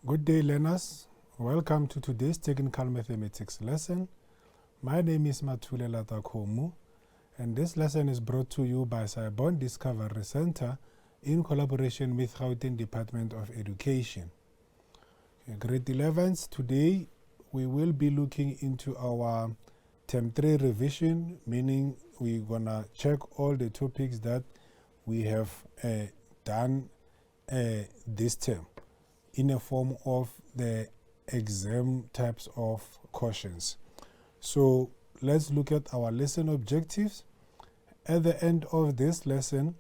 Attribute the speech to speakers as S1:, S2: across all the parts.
S1: Good day, learners. Welcome to today's technical mathematics lesson. My name is Mathule Latakomu, and this lesson is brought to you by Sci-Bono Discovery Center in collaboration with Gauteng Department of Education. Grade 11s, today we will be looking into our Term 3 revision, meaning we're going to check all the topics that we have done this term in a form of the exam types of questions. So let's look at our lesson objectives. At the end of this lesson,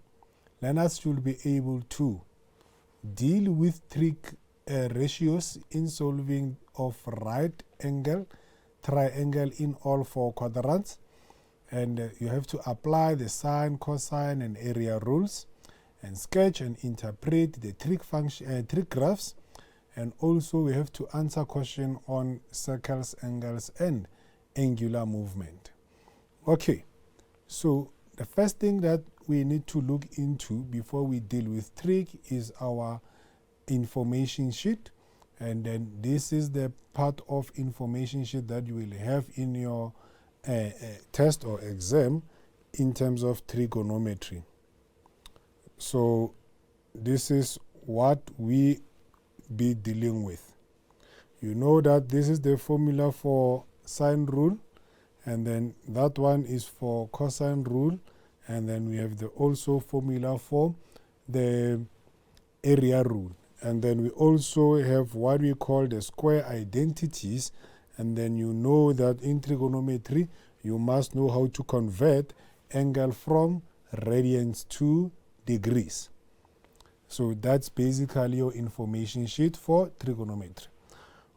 S1: learners should be able to deal with trig ratios in solving of right angle triangle in all four quadrants, and you have to apply the sine, cosine, and area rules, and sketch and interpret the trig graphs, and also we have to answer question on circles, angles, and angular movement. Okay, so the first thing that we need to look into before we deal with trig is our information sheet, and then this is the part of information sheet that you will have in your test or exam in terms of trigonometry. So this is what we be dealing with. You know that this is the formula for sine rule, and then that one is for cosine rule, and then we have the also formula for the area rule, and then we also have what we call the square identities, and then you know that in trigonometry you must know how to convert angle from radians to degrees. So that's basically your information sheet for trigonometry.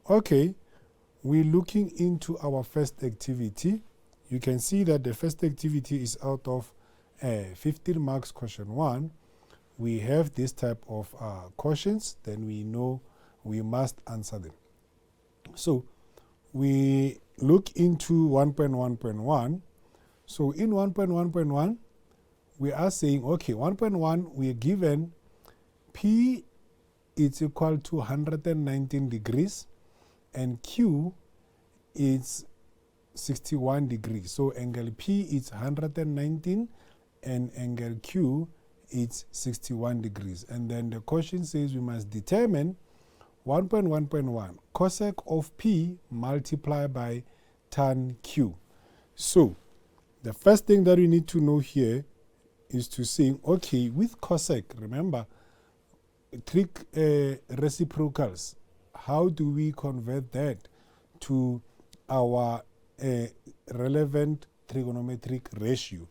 S1: Okay, we're looking into our first activity. You can see that the first activity is out of 15 marks question 1. We have this type of questions, then we know we must answer them. So we look into 1.1.1. So in 1.1.1, we are saying, okay, 1.1, we are given P is equal to 119 degrees and Q is 61 degrees. So angle P is 119 and angle Q is 61 degrees. And then the question says we must determine 1.1.1 cosec of P multiplied by tan Q. So the first thing that we need to know here is to say, okay, with cosec, remember, trig reciprocals, how do we convert that to our relevant trigonometric ratio?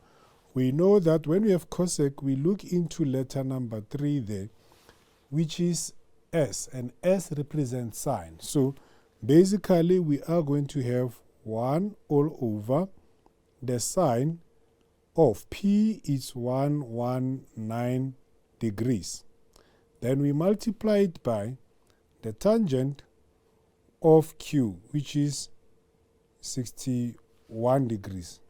S1: We know that when we have cosec, we look into letter number 3 there, which is S, and S represents sine. So basically we are going to have 1 all over the sine of P is 119 degrees. Then we multiply it by the tangent of Q, which is 61 degrees.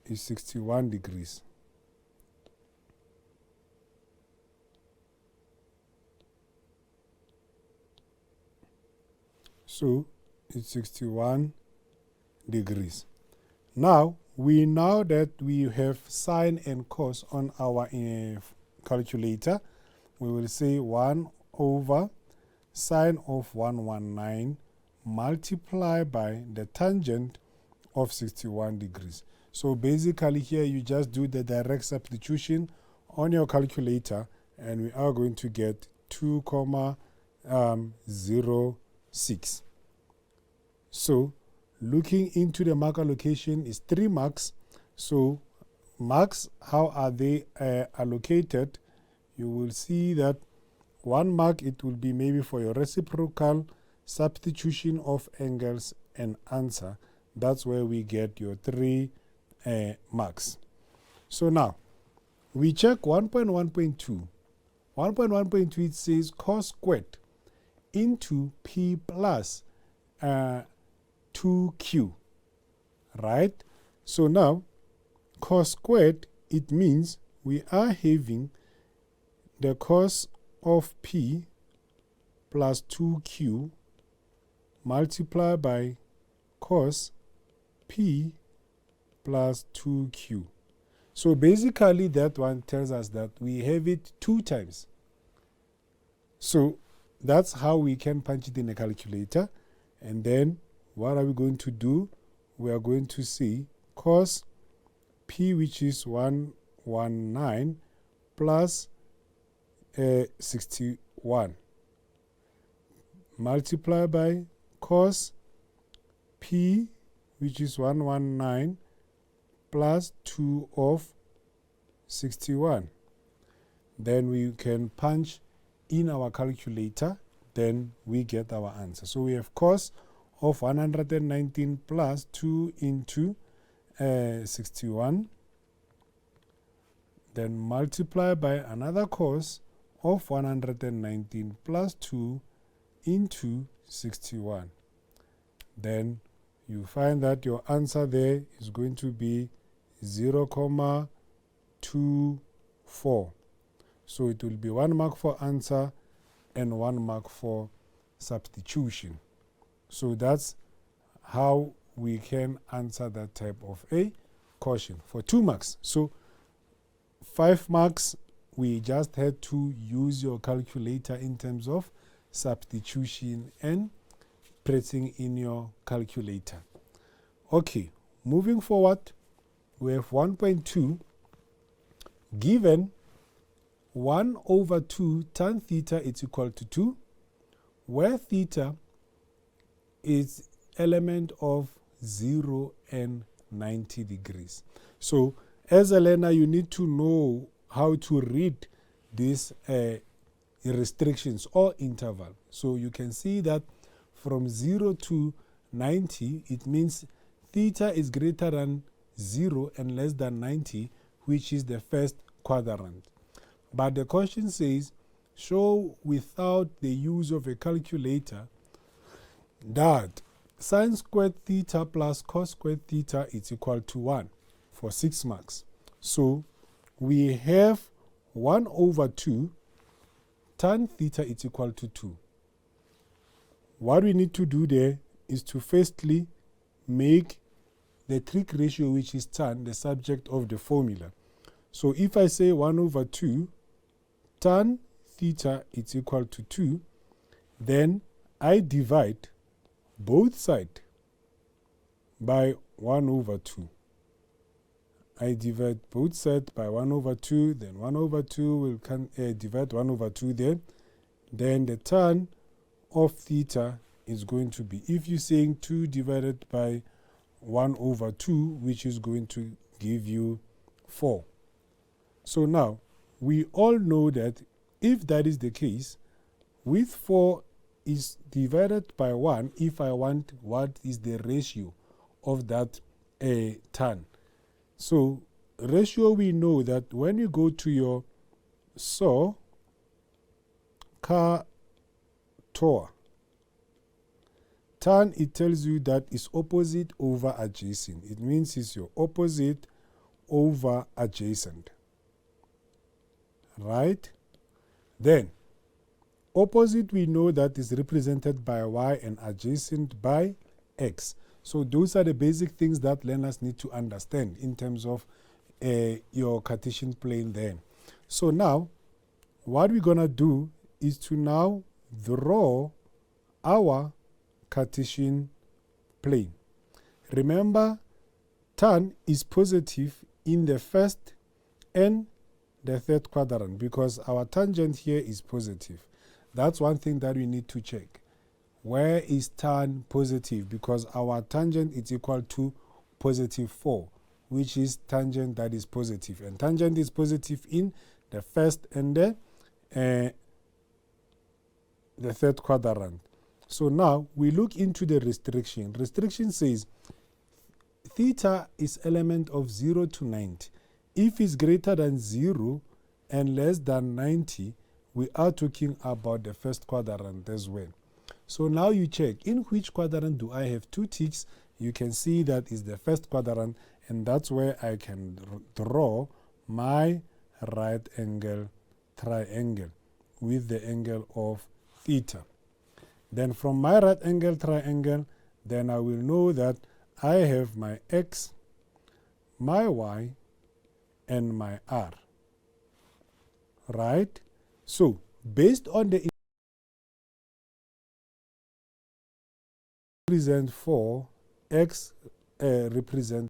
S1: Is 61 degrees. So it's 61 degrees. Now we know that we have sine and cos on our calculator. We will say 1 over sine of 119 multiplied by the tangent of 61 degrees. So basically here you just do the direct substitution on your calculator, and we are going to get 2,06. So looking into the mark allocation is 3 marks. So marks, how are they allocated? You will see that 1 mark, it will be maybe for your reciprocal, substitution of angles, and answer. That's where we get your 3 marks. So now we check 1.1.2. 1.1.2, it says cos squared into P plus 2Q, right? So now cos squared, it means we are having the cos of P plus 2q multiplied by cos p plus 2q. So basically that one tells us that we have it 2 times. So that's how we can punch it in a calculator. And then what are we going to do? We are going to see cos p, which is 119 plus 61 multiplied by cos p, which is 119 plus 2 of 61. Then we can punch in our calculator, then we get our answer. So we have cos of 119 plus 2 into 61, then multiply by another cos of 119 plus 2 into 61. Then you find that your answer there is going to be 0.24. So it will be 1 mark for answer and 1 mark for substitution. So that's how we can answer that type of a question for 2 marks. So 5 marks, we just had to use your calculator in terms of substitution and pressing in your calculator. Okay, moving forward, we have 1.2 given 1 over 2 tan theta is equal to 2, where theta is element of 0 and 90 degrees. So as a learner, you need to know how to read these restrictions or interval. So you can see that from 0 to 90, it means theta is greater than 0 and less than 90, which is the first quadrant. But the question says, show without the use of a calculator that sine squared theta plus cos squared theta is equal to 1 for 6 marks. So we have 1 over 2 tan theta is equal to 2. What we need to do there is to firstly make the trig ratio, which is tan, the subject of the formula. So if I say 1 over 2 tan theta is equal to 2, then I divide both sides by 1 over 2. I divide both sides by 1 over 2, then 1 over 2 will divide 1 over 2 there. Then the tan of theta is going to be, if you're saying 2 divided by 1 over 2, which is going to give you 4. So now, we all know that if that is the case, with 4 is divided by 1, if I want what is the ratio of that tan. So ratio, we know that when you go to your tour, tan, it tells you that it's opposite over adjacent. It means it's your opposite over adjacent. Right? Then, opposite we know that is represented by y and adjacent by x. So those are the basic things that learners need to understand in terms of your Cartesian plane there. So now, what we're going to do is to now draw our Cartesian plane. Remember, tan is positive in the first and the third quadrant because our tangent here is positive. That's one thing that we need to check. Where is tan positive? Because our tangent is equal to positive 4, which is tangent that is positive. And tangent is positive in the first and the third quadrant. So now we look into the restriction. Restriction says theta is element of 0 to 90. If it's greater than 0 and less than 90, we are talking about the first quadrant as well. So now you check, in which quadrant do I have 2 ticks? You can see that is the first quadrant, and that's where I can draw my right angle triangle with the angle of theta. Then from my right angle triangle, then I will know that I have my x, my y, and my r. Right? So, based on the represent 4, x represent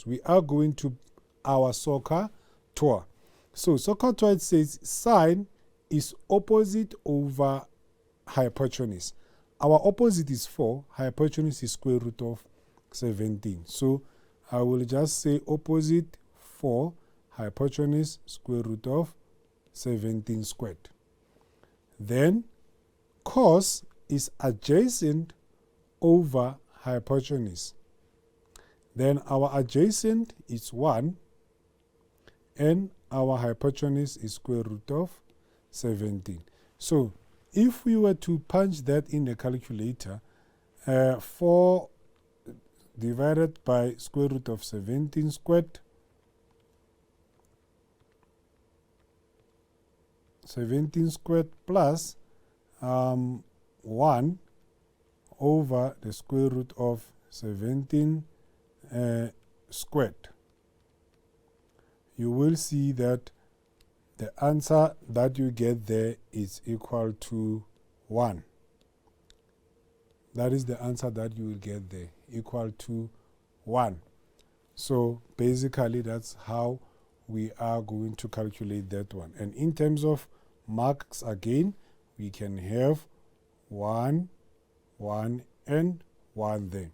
S1: we are going to our soccer tour. So soccer tour, it says sine is opposite over hypotenuse. Our opposite is 4, hypotenuse is square root of 17. So I will just say opposite 4, hypotenuse square root of 17 squared. Then cos is adjacent over hypotenuse. Then our adjacent is 1 and our hypotenuse is square root of 17. So if we were to punch that in a calculator, 4 divided by square root of 17 squared, 17 squared plus 1 over the square root of 17 squared. You will see that the answer that you get there is equal to 1. That is the answer that you will get there, equal to 1. So basically that's how we are going to calculate that one. And in terms of marks again, we can have 1, 1, and 1 there.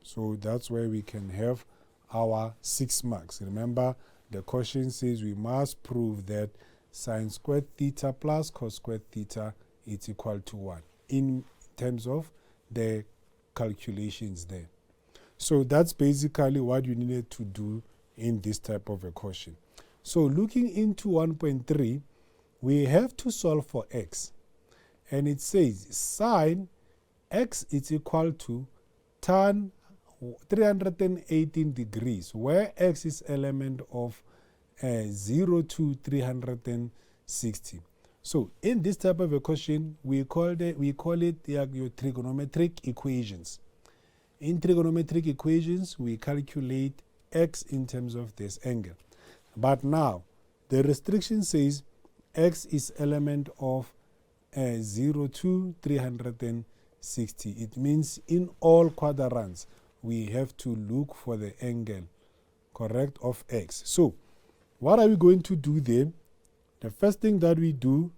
S1: So that's where we can have our 6 marks. Remember, the question says we must prove that sine squared theta plus cos squared theta is equal to 1 in terms of the calculations there. So that's basically what you needed to do in this type of a question. So looking into 1.3, we have to solve for x. And it says sine x is equal to tan 318 degrees, where x is element of 0 to 360. So in this type of a question, we call it your trigonometric equations. In trigonometric equations, we calculate x in terms of this angle. But now, the restriction says x is element of 0 to 360. It means in all quadrants, we have to look for the angle, correct, of x. So, what are we going to do then? The first thing that we do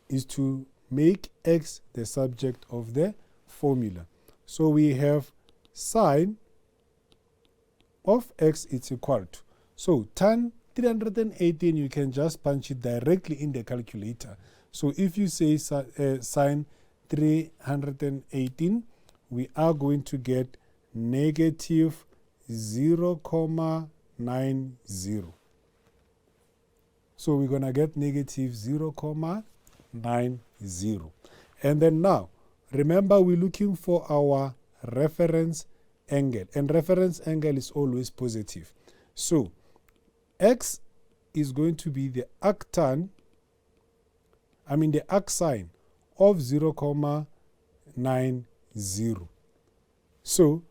S1: is to make x the subject of the formula. So we have sine of x is equal to. So tan 318, you can just punch it directly in the calculator. So if you say sine 318, we are going to get negative 0.90. So we're going to get negative 0.90. And then now, remember we're looking for our reference angle. And reference angle is always positive. So x is going to be the arcsine of 0.90. So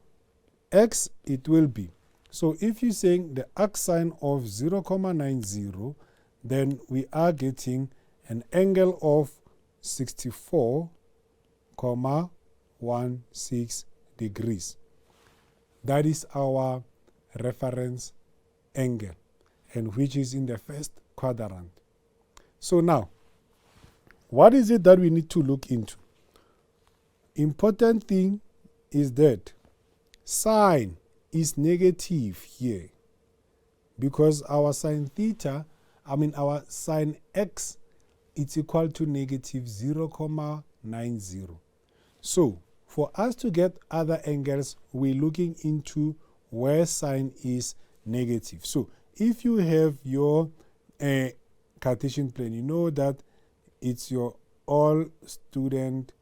S1: x it will be. So if you're saying the arcsine of 0.90, then we are getting an angle of 64.16 degrees. That is our reference angle, and which is in the first quadrant. So now, what is it that we need to look into? Important thing is that sine is negative here, because our sine x is equal to negative 0.90. So for us to get other angles, we're looking into where sine is negative. So if you have your Cartesian plane, you know that it's your all student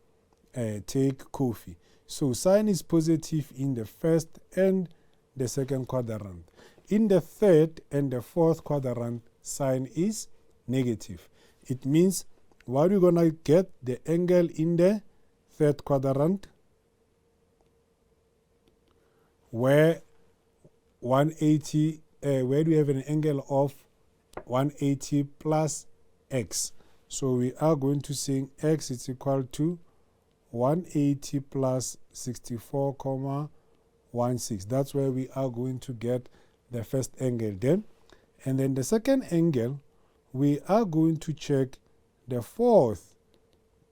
S1: take coffee. So sine is positive in the first and the second quadrant. In the third and the fourth quadrant, sine is negative. It means what we're going to get the angle in the third quadrant, where 180, where we have an angle of 180 plus x. So we are going to say x is equal to 180 plus 64.16. That's where we are going to get the first angle then. And then the second angle, we are going to check the fourth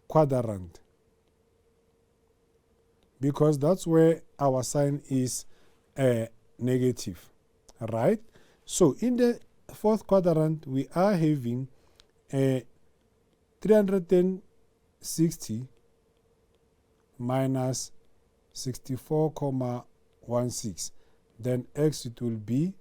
S1: quadrant, because that's where our sine is negative, right? So in the fourth quadrant, we are having 360 minus 64.16. Then x it will be,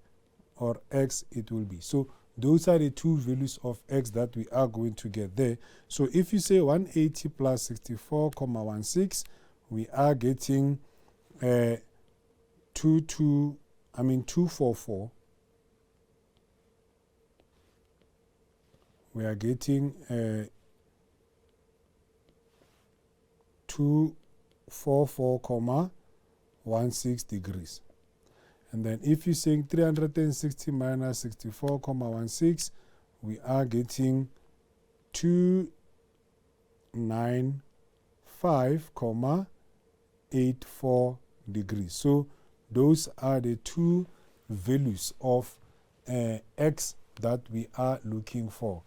S1: or x it will be. So those are the two values of x that we are going to get there. So if you say 180 plus 64.16, we are getting 244. We are getting 244.16 degrees. And then if you're saying 360 minus 64.16, we are getting 295.84 degrees. So those are the two values of x that we are looking for,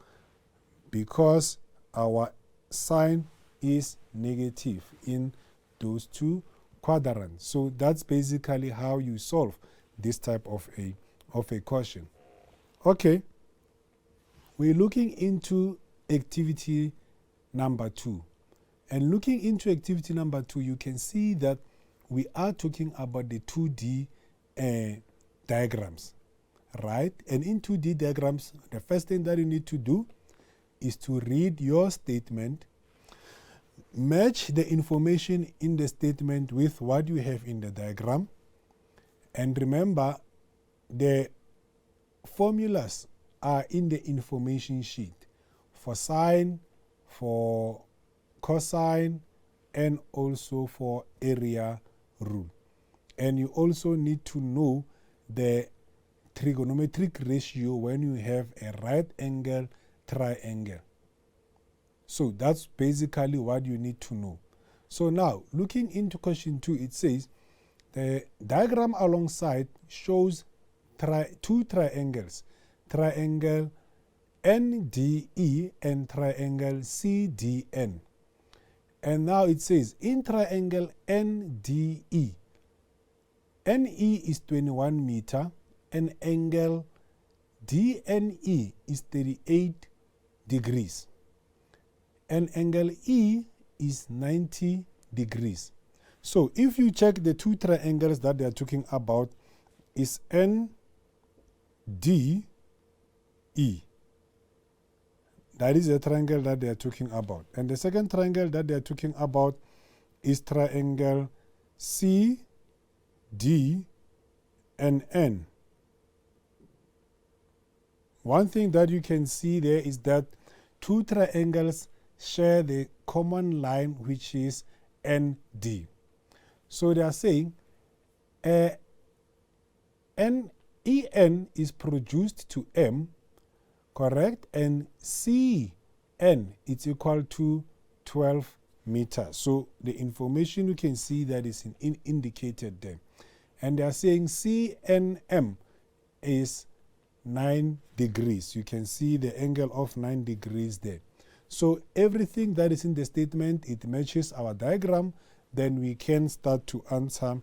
S1: because our sine is negative in those two quadrants. So that's basically how you solve this type of a question. Okay, we're looking into activity number 2. And looking into activity number 2, you can see that we are talking about the 2D diagrams, right? And in 2D diagrams, the first thing that you need to do is to read your statement, match the information in the statement with what you have in the diagram, and remember the formulas are in the information sheet for sine, for cosine, and also for area rule. And you also need to know the trigonometric ratio when you have a right angle triangle. So that's basically what you need to know. So now, looking into question 2, it says, the diagram alongside shows two triangles, triangle NDE and triangle CDN. And now it says, in triangle NDE, NE is 21 meter, and angle DNE is 38 degrees. And angle E is 90 degrees. So if you check the two triangles that they are talking about, is NDE. That is a triangle that they are talking about. And the second triangle that they are talking about is triangle CD and N. One thing that you can see there is that two triangles share the common line, which is ND. So they are saying EN is produced to M, correct? And CN is equal to 12 meters. So the information you can see that is indicated there. And they are saying CNM is 9 degrees. You can see the angle of 9 degrees there. So everything that is in the statement, it matches our diagram. Then we can start to answer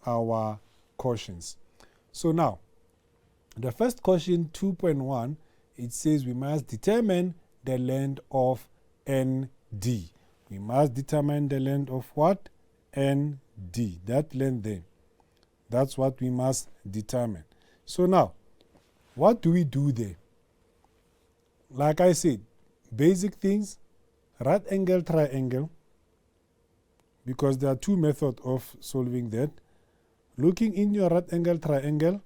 S1: our questions. So now, the first question, 2.1, it says we must determine the length of ND. We must determine the length of what? ND. That length there. That's what we must determine. So now, what do we do there? Like I said, basic things, right angle triangle, because there are two methods of solving that. Looking in your right angle triangle,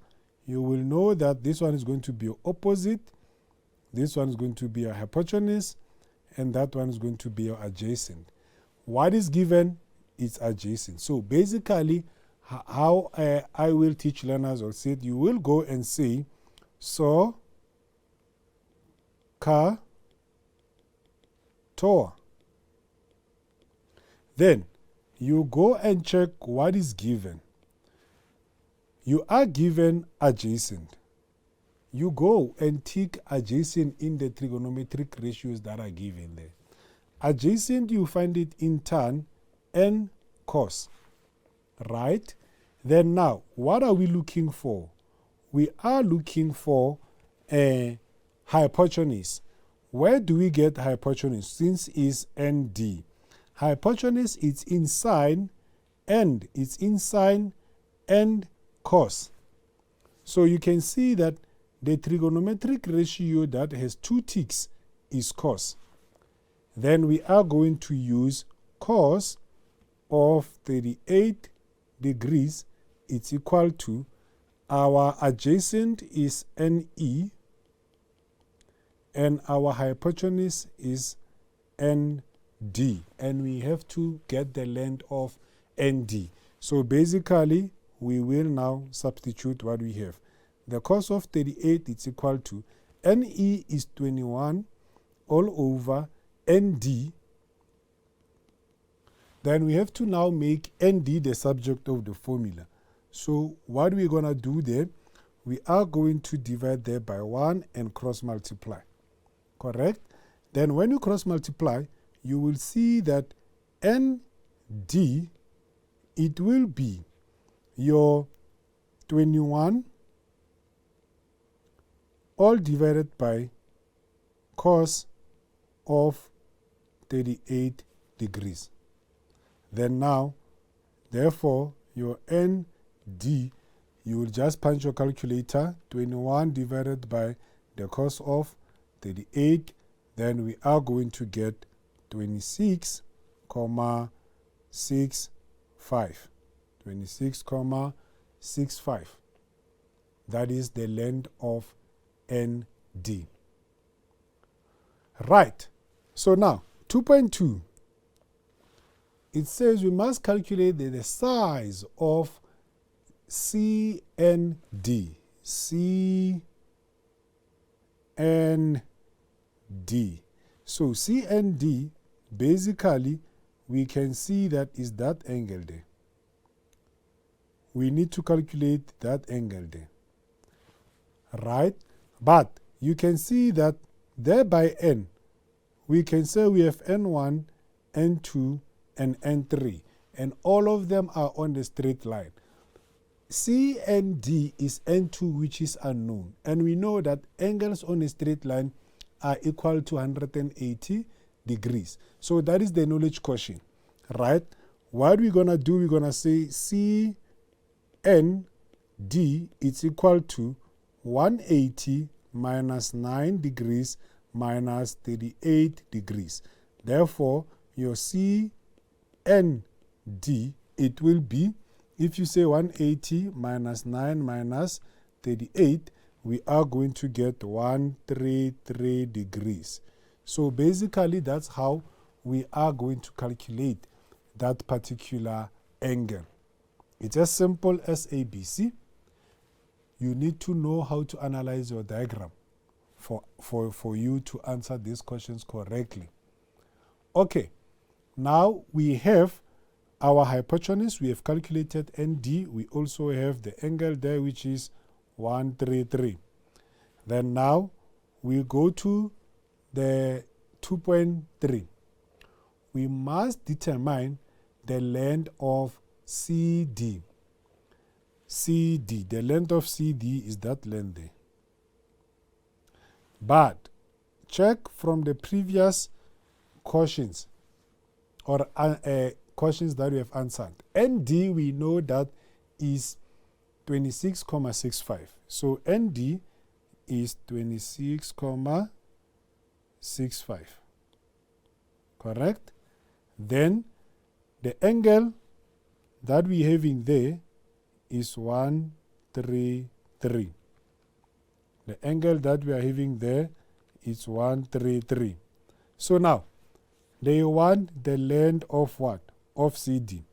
S1: you will know that this one is going to be your opposite, this one is going to be your hypotenuse, and that one is going to be your adjacent. What is given is adjacent. So basically, how I will teach learners or say, you will go and say, so, ka, tor. Then you go and check what is given. You are given adjacent. You go and tick adjacent in the trigonometric ratios that are given there. Adjacent, you find it in tan and cos, right? Then now, what are we looking for? We are looking for a hypotenuse. Where do we get hypotenuse? Since it's ND. Hypotenuse is in sine, and it's in sine and cos. So you can see that the trigonometric ratio that has two ticks is cos. Then we are going to use cos of 38 degrees. It's equal to, our adjacent is NE, and our hypotenuse is ND. And we have to get the length of ND. So basically, we will now substitute what we have. The cos of 38 is equal to NE is 21 all over ND. Then we have to now make ND the subject of the formula. So what we're going to do there, we are going to divide there by 1 and cross multiply. Correct? Then when you cross multiply, you will see that ND, it will be your 21 all divided by cos of 38 degrees. Then now, Therefore, your ND, you will just punch your calculator, 21 divided by the cos of 38, then we are going to get 26,65. 26,65. That is the length of ND. Right. So now, 2.2. It says we must calculate the size of CND. CND. So CND, basically, we can see that is that angle there. We need to calculate that angle there. Right? But you can see that there by N, we can say we have N1, N2, and N3. And all of them are on the straight line. C and D is N2, which is unknown. And we know that angles on a straight line are equal to 180 degrees. So that is the knowledge quotient, right? What we're going to do, we're going to say C N D is equal to 180 minus 9 degrees minus 38 degrees. Therefore, your C N D, it will be, if you say 180 minus 9 minus 38, we are going to get 133 degrees. So basically, that's how we are going to calculate that particular angle. It's as simple as ABC. You need to know how to analyze your diagram for you to answer these questions correctly. Okay, now we have our hypotenuse. We have calculated ND. We also have the angle there, which is 133. Then now we go to the 2.3. We must determine the length of CD. CD, the length of CD is that length there. But check from the previous questions or questions that we have answered. ND, we know that is 26,65. So ND is 26,65. Correct? Then the angle that we have in there is 133. The angle that we are having there is 133. So now, they want the length of what? Of CD.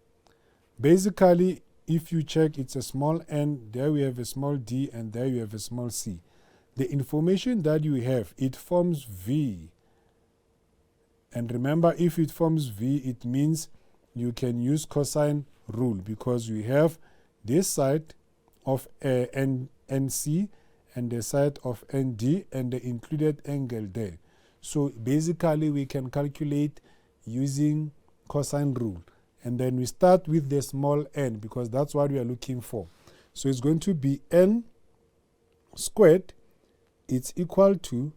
S1: Basically, if you check, it's a small n, there we have a small d, and there you have a small c. The information that you have, it forms V. And remember, if it forms V, it means you can use cosine rule because we have this side of NC and the side of ND and the included angle there. So basically, we can calculate using cosine rule. And then we start with the small n because that's what we are looking for. So it's going to be n squared. It's equal to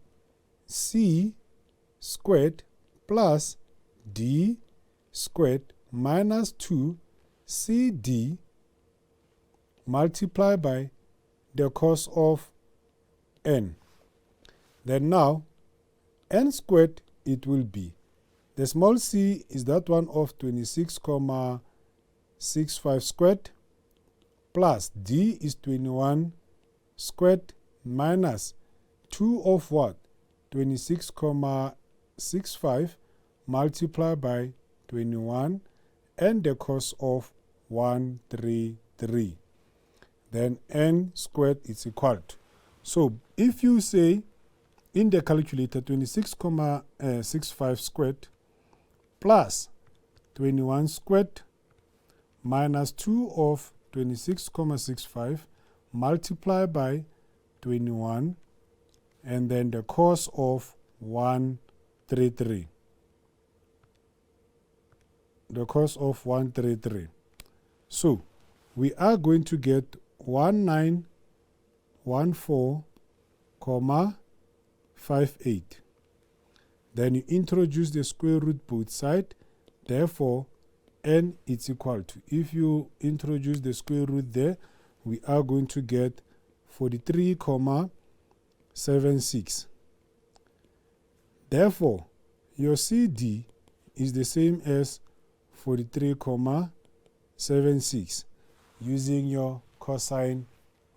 S1: c squared plus d squared minus 2 cd multiplied by the cos of n. Then now, n squared, it will be, the small c is that one of 26,65 squared plus d is 21 squared minus 2 of what? 26,65 multiplied by 21 and the cos of 133. Then n squared is equal to. So if you say in the calculator 26,65 squared plus 21 squared minus 2 of 26,65 multiplied by 21 and then the cos of 133. The cos of 133. So we are going to get 1914,58. Then you introduce the square root both sides. Therefore, n is equal to, if you introduce the square root there, we are going to get 43,76. Therefore, your CD is the same as 43,76 using your cosine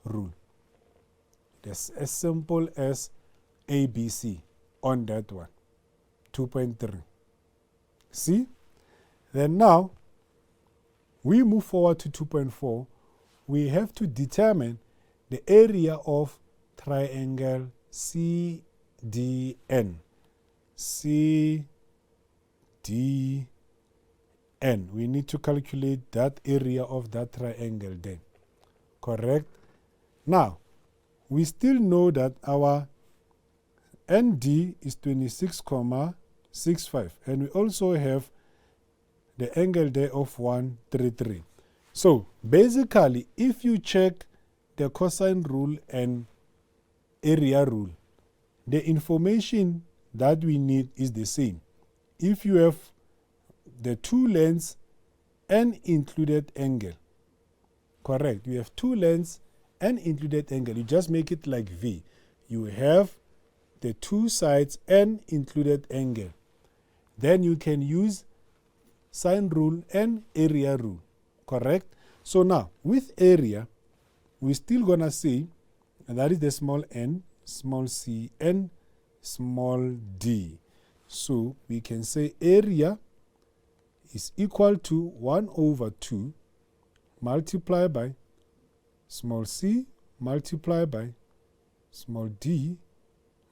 S1: rule. That's as simple as ABC on that one, 2.3. See? Then now, we move forward to 2.4. We have to determine the area of triangle CDN. CDN. We need to calculate that area of that triangle then. Correct? Now, we still know that our ND is 26,65, and we also have the angle there of 133. So basically, if you check the cosine rule and area rule, the information that we need is the same. If you have the two lengths and included angle, correct, you have two lengths and included angle, you just make it like V. You have the two sides and included angle. Then you can use sine rule and area rule, correct? So now, with area, we're still going to say, and that is the small n, small c, and small d. So we can say area is equal to 1 over 2 multiplied by small c multiplied by small d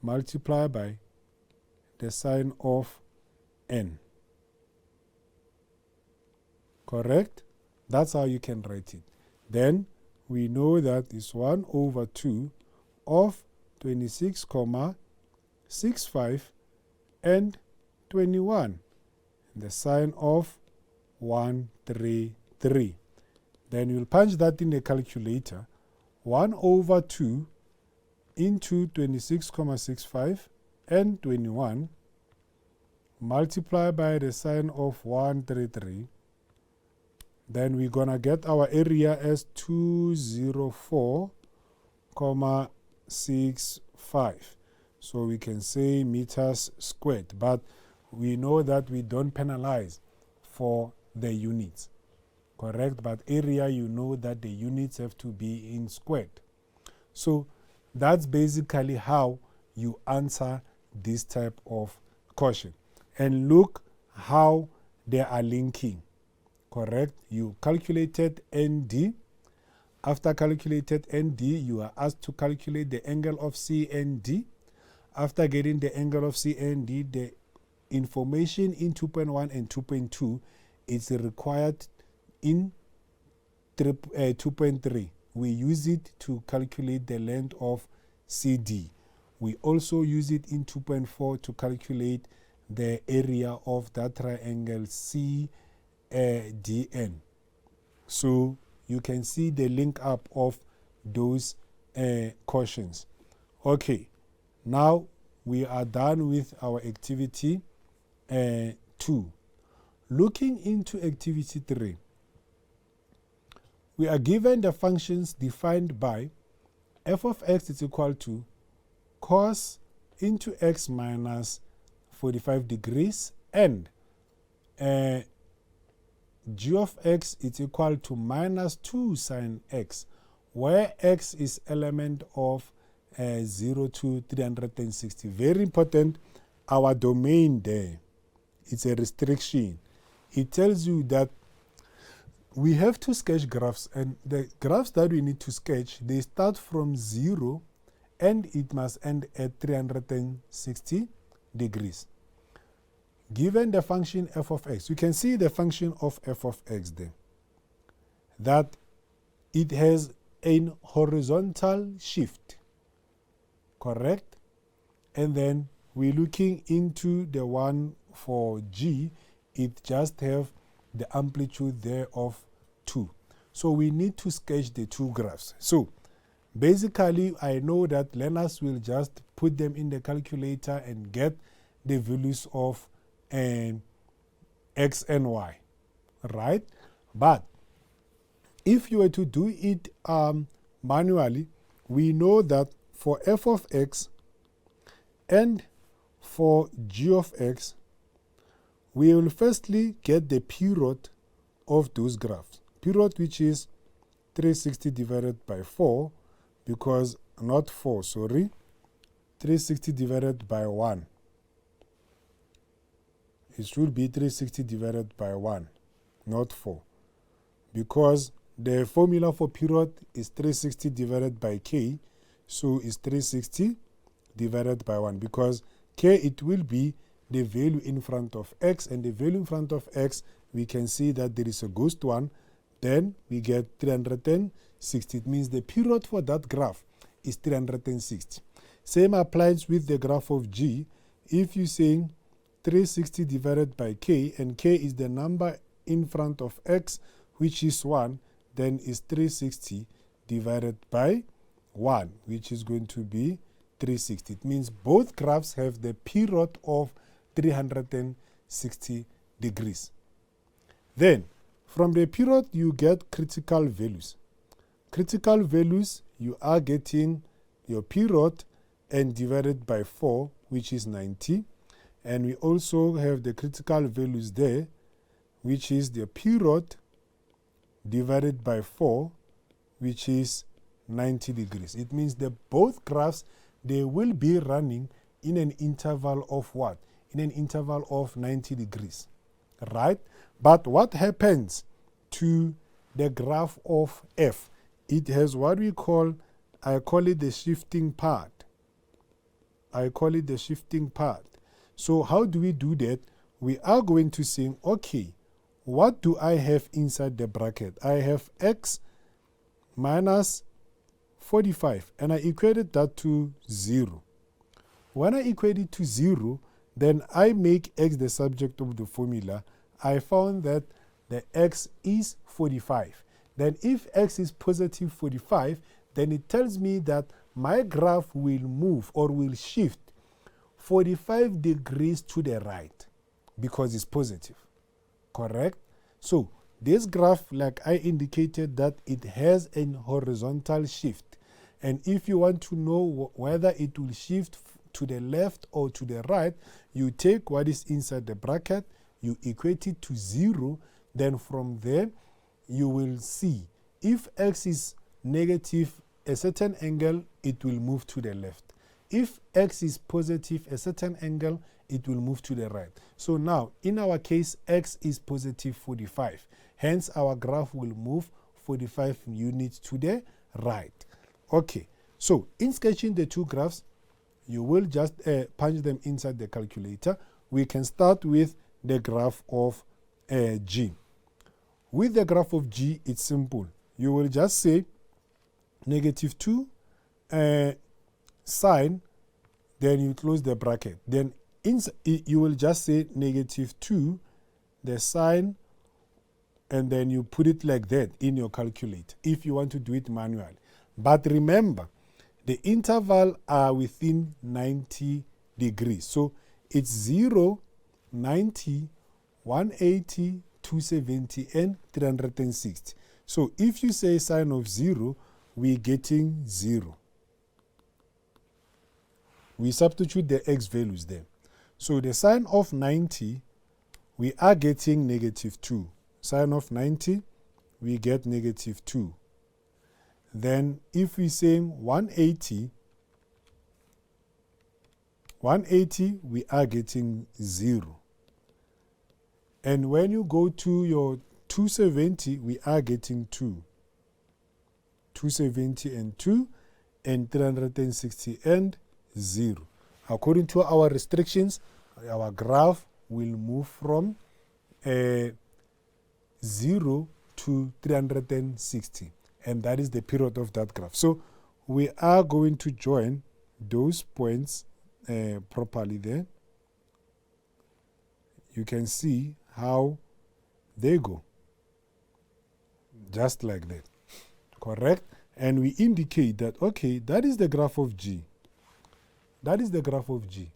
S1: multiplied by the sine of n. Correct? That's how you can write it. Then we know that it's 1 over 2 of 26,65 and 21. The sine of 133. Then you'll punch that in the calculator. 1 over 2 into 26,65 and 21 multiplied by the sine of 133. Then we're going to get our area as 204,65. So we can say meters squared. But we know that we don't penalize for the units. Correct? But area, you know that the units have to be in squared. So that's basically how you answer this type of question. And look how they are linking. Correct? You calculated ND. After calculated ND, you are asked to calculate the angle of CND. After getting the angle of CND, the information in 2.1 and 2.2 is required in 2.3. We use it to calculate the length of CD. We also use it in 2.4 to calculate the area of that triangle CDN. So you can see the link up of those questions. Okay, now we are done with our activity 2. Looking into activity 3, we are given the functions defined by f of x is equal to cos into x minus 45 degrees and g of x is equal to minus 2 sine x, where x is element of 0 to 360. Very important, our domain there, it's a restriction. It tells you that we have to sketch graphs, and the graphs that we need to sketch, they start from 0 and it must end at 360 degrees. Given the function f of x, you can see the function of f of x there, that it has a horizontal shift, correct? And then we're looking into the one for g, it just have the amplitude there of 2. So we need to sketch the two graphs. So basically, I know that learners will just put them in the calculator and get the values of x and y. right? But if you were to do it manually, we know that for f of x and for g of x, we will firstly get the period of those graphs. Period, which is 360 divided by 4, because not 4, sorry, 360 divided by 1. It should be 360 divided by 1, not 4, because the formula for period is 360 divided by k, so it's 360 divided by 1, because k, it will be the value in front of x, and the value in front of x, we can see that there is a ghost 1, then we get 360. It means the period for that graph is 360. Same applies with the graph of g. If you're saying 360 divided by k, and k is the number in front of x, which is 1, then is 360 divided by 1, which is going to be 360. It means both graphs have the period of 360 degrees. Then, from the period, you get critical values. Critical values, you are getting your period and divided by 4, which is 90. And we also have the critical values there, which is the period divided by 4, which is 90 degrees. It means that both graphs, they will be running in an interval of what? In an interval of 90 degrees, right? But what happens to the graph of f? It has what we call, I call it the shifting part. I call it the shifting part. So how do we do that? We are going to say, okay, what do I have inside the bracket? I have x minus 45, and I equated that to 0. When I equate it to 0, then I make x the subject of the formula. I found that the x is 45. Then if x is positive 45, then it tells me that my graph will move or will shift 45 degrees to the right because it's positive. Correct? So this graph, like I indicated, that it has a horizontal shift. And if you want to know whether it will shift to the left or to the right, you take what is inside the bracket, you equate it to 0, then from there you will see if x is negative a certain angle, it will move to the left. If x is positive a certain angle, it will move to the right. So now, in our case, x is positive 45. Hence, our graph will move 45 units to the right. Okay, so in sketching the two graphs, you will just punch them inside the calculator. We can start with the graph of g. With the graph of g, it's simple. You will just say negative 2 sine, then you close the bracket. Then you will just say negative 2, the sine, and then you put it like that in your calculator if you want to do it manually. But remember, the interval are within 90 degrees. So it's 0, 90, 180, 270, and 360. So if you say sine of 0, we're getting 0. We substitute the x values there. So the sine of 90, we are getting negative 2. Sine of 90, we get negative 2. Then if we say 180, we are getting 0. And when you go to your 270, we are getting 2. 270 and 2, and 360 and 0. According to our restrictions, our graph will move from 0 to 360. And that is the period of that graph. So we are going to join those points properly there. You can see how they go. Just like that. Correct? And we indicate that, okay, that is the graph of G. That is the graph of G.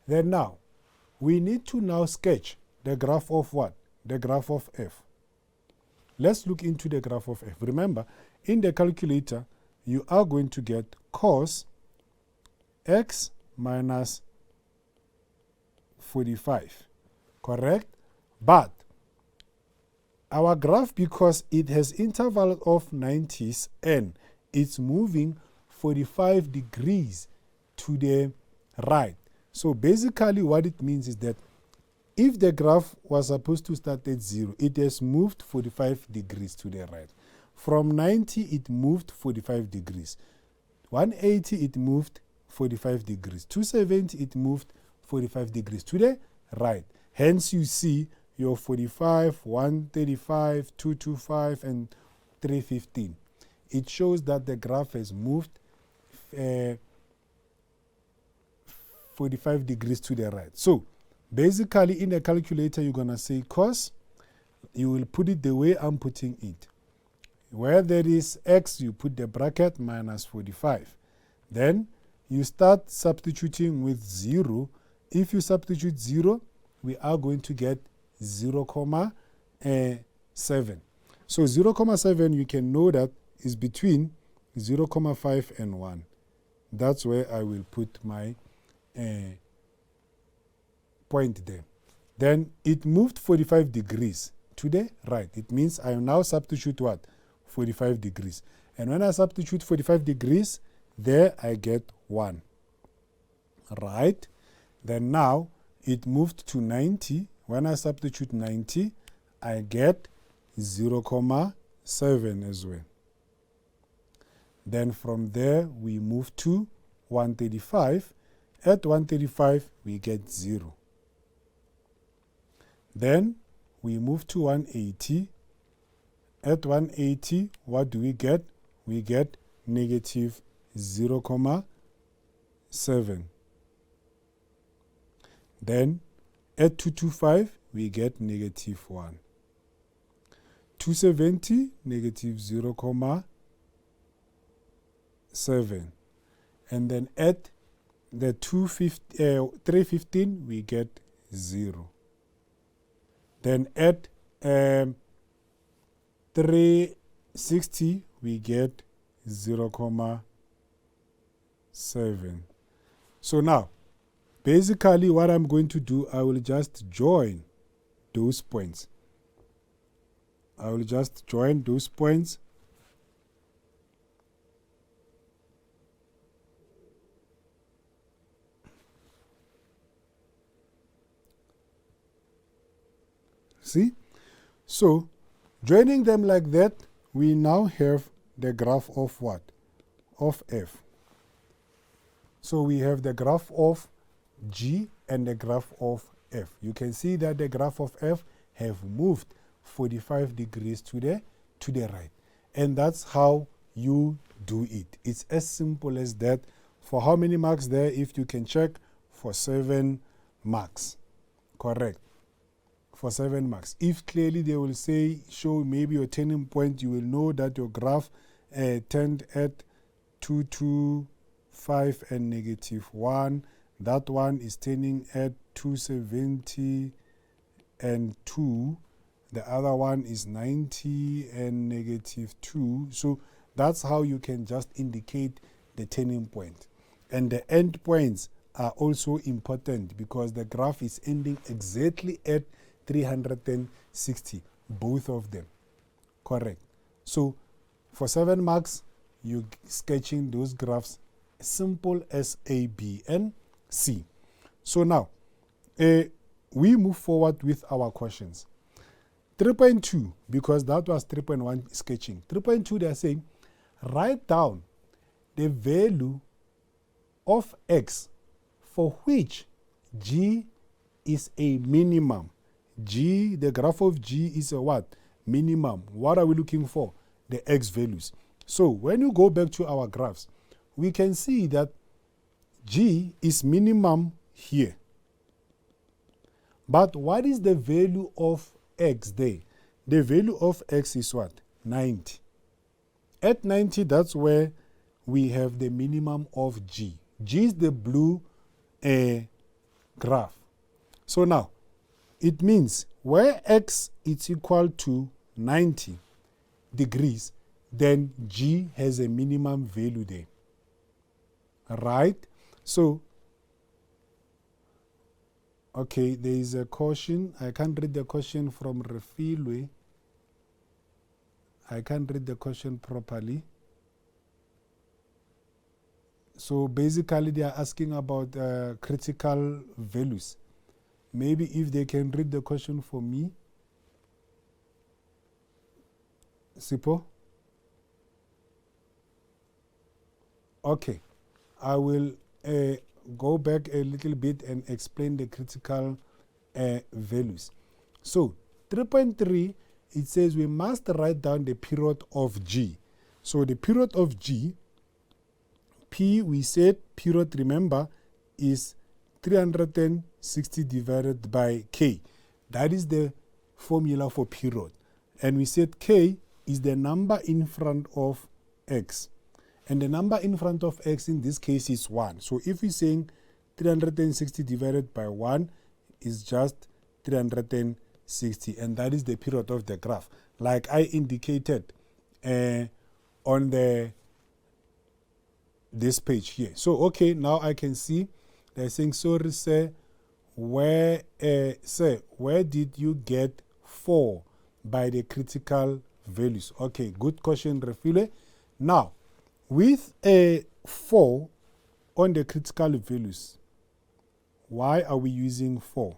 S1: Then now, we need to now sketch the graph of what? the graph of f. Let's look into the graph of f. Remember, in the calculator, you are going to get cos x minus 45, correct? But our graph, because it has interval of 90s and it's moving 45 degrees to the right. So basically what it means is that if the graph was supposed to start at 0, it has moved 45 degrees to the right. From 90, it moved 45 degrees. 180, it moved 45 degrees. 270, it moved 45 degrees to the right. Hence, you see your 45, 135, 225, and 315. It shows that the graph has moved 45 degrees to the right. So, basically, in the calculator, you're going to say cos. You will put it the way I'm putting it. Where there is x, you put the bracket minus 45. Then, you start substituting with 0. If you substitute 0, we are going to get 0,7. So 0,7, you can know that is between 0,5 and 1. That's where I will put my point there. Then it moved 45 degrees to the right. It means I now substitute what? 45 degrees. And when I substitute 45 degrees, there I get 1. Right? Then now it moved to 90. When I substitute 90, I get 0,7 as well. Then from there, we move to 135. At 135, we get 0. Then we move to 180. At 180, what do we get? We get negative 0,7. Then at 225, we get negative 1. 270, negative 0,7. And then at the 315, we get 0. Then at 360, we get 0,7. So now, basically what I'm going to do, I will just join those points. I will just join those points. See? So, joining them like that, we now have the graph of what? Of f. So we have the graph of G and the graph of f. You can see that the graph of f have moved 45 degrees to the right. And that's how you do it. It's as simple as that. For how many marks there? If you can check, for 7 marks. Correct. For 7 marks. If clearly they will say, show maybe your turning point, you will know that your graph turned at 2, 2, 5 and negative 1. That one is turning at 270 and 2. The other one is 90 and negative 2. So that's how you can just indicate the turning point. And the end points are also important because the graph is ending exactly at 360, both of them. Correct. So for 7 marks, you're sketching those graphs simple as A, B, and C. So now, we move forward with our questions. 3.2, because that was 3.1 sketching. 3.2, they're saying, write down the value of x for which G is a minimum. G, the graph of G is a what? Minimum. What are we looking for? The x values. So when you go back to our graphs, we can see that G is minimum here. But what is the value of x there? The value of x is what? 90. At 90, that's where we have the minimum of G. G is the blue graph. So now, it means where x is equal to 90 degrees, then g has a minimum value there. Right? So, okay, there is a question. I can't read the question from Refilwe. I can't read the question properly. So basically they are asking about critical values. Maybe if they can read the question for me. Sipo? Okay. I will go back a little bit and explain the critical values. So 3.3, it says we must write down the period of G. So the period of G, P, we said period, remember, is 360 divided by K. That is the formula for period. And we said K is the number in front of X. And the number in front of X in this case is 1. So if we're saying 360 divided by 1 is just 360. And that is the period of the graph. Like I indicated on this page here. So, okay, now I can see they're saying, sorry, sir, where did you get 4 by the critical values? Okay, good question, Refile. Now, with a 4 on the critical values, why are we using 4?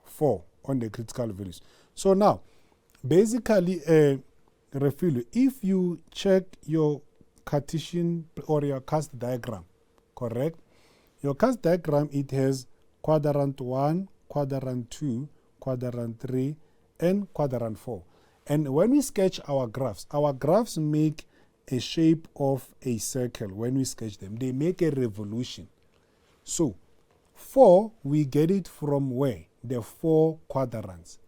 S1: 4 on the critical values. So now, basically, Refile, if you check your Cartesian or your cast diagram, correct? Your cast diagram, it has quadrant 1, quadrant 2, quadrant 3, and quadrant 4. And when we sketch our graphs make a shape of a circle. When we sketch them, they make a revolution. So 4, we get it from where? The 4 quadrants.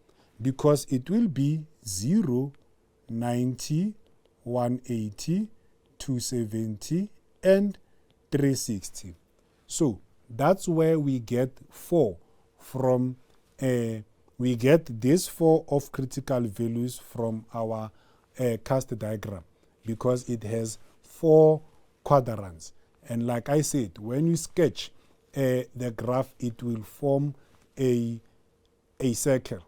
S1: Because it will be 0, 90, 180, 270, and 360. So that's where we get 4 from. We get this 4 of critical values from our cast diagram, because it has 4 quadrants. And like I said, when you sketch the graph, it will form a circle.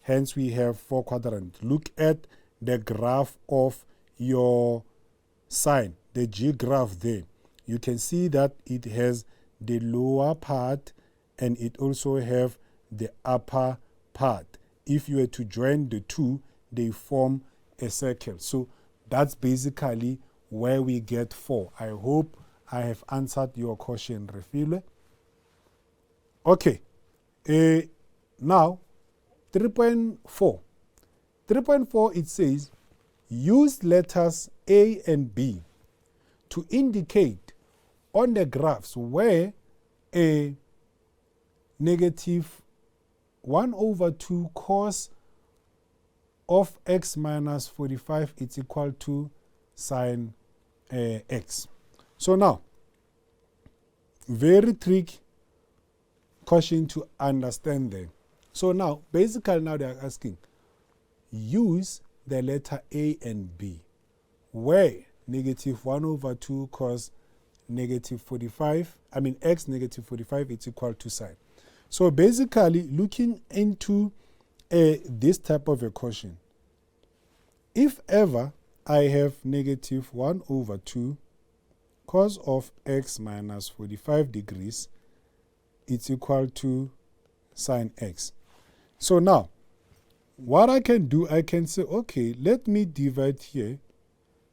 S1: Hence, we have 4 quadrants. Look at the graph of your sine, the G graph there. You can see that it has the lower part and it also have the upper part. If you were to join the two, they form a circle. So that's basically where we get 4. I hope I have answered your question, Refile. Okay. Now, 3.4. 3.4, it says, use letters A and B to indicate on the graphs where a negative 1/2 cos of x minus 45 is equal to sine x. So now, very tricky question to understand there. So now, basically now they are asking, use the letter A and B, where negative 1/2 cos negative 45, x negative 45 is equal to sine. So basically, looking into this type of equation, if ever I have negative 1/2 cos of x minus 45 degrees, it's equal to sine x. So now, what I can do, I can say, okay, let me divide here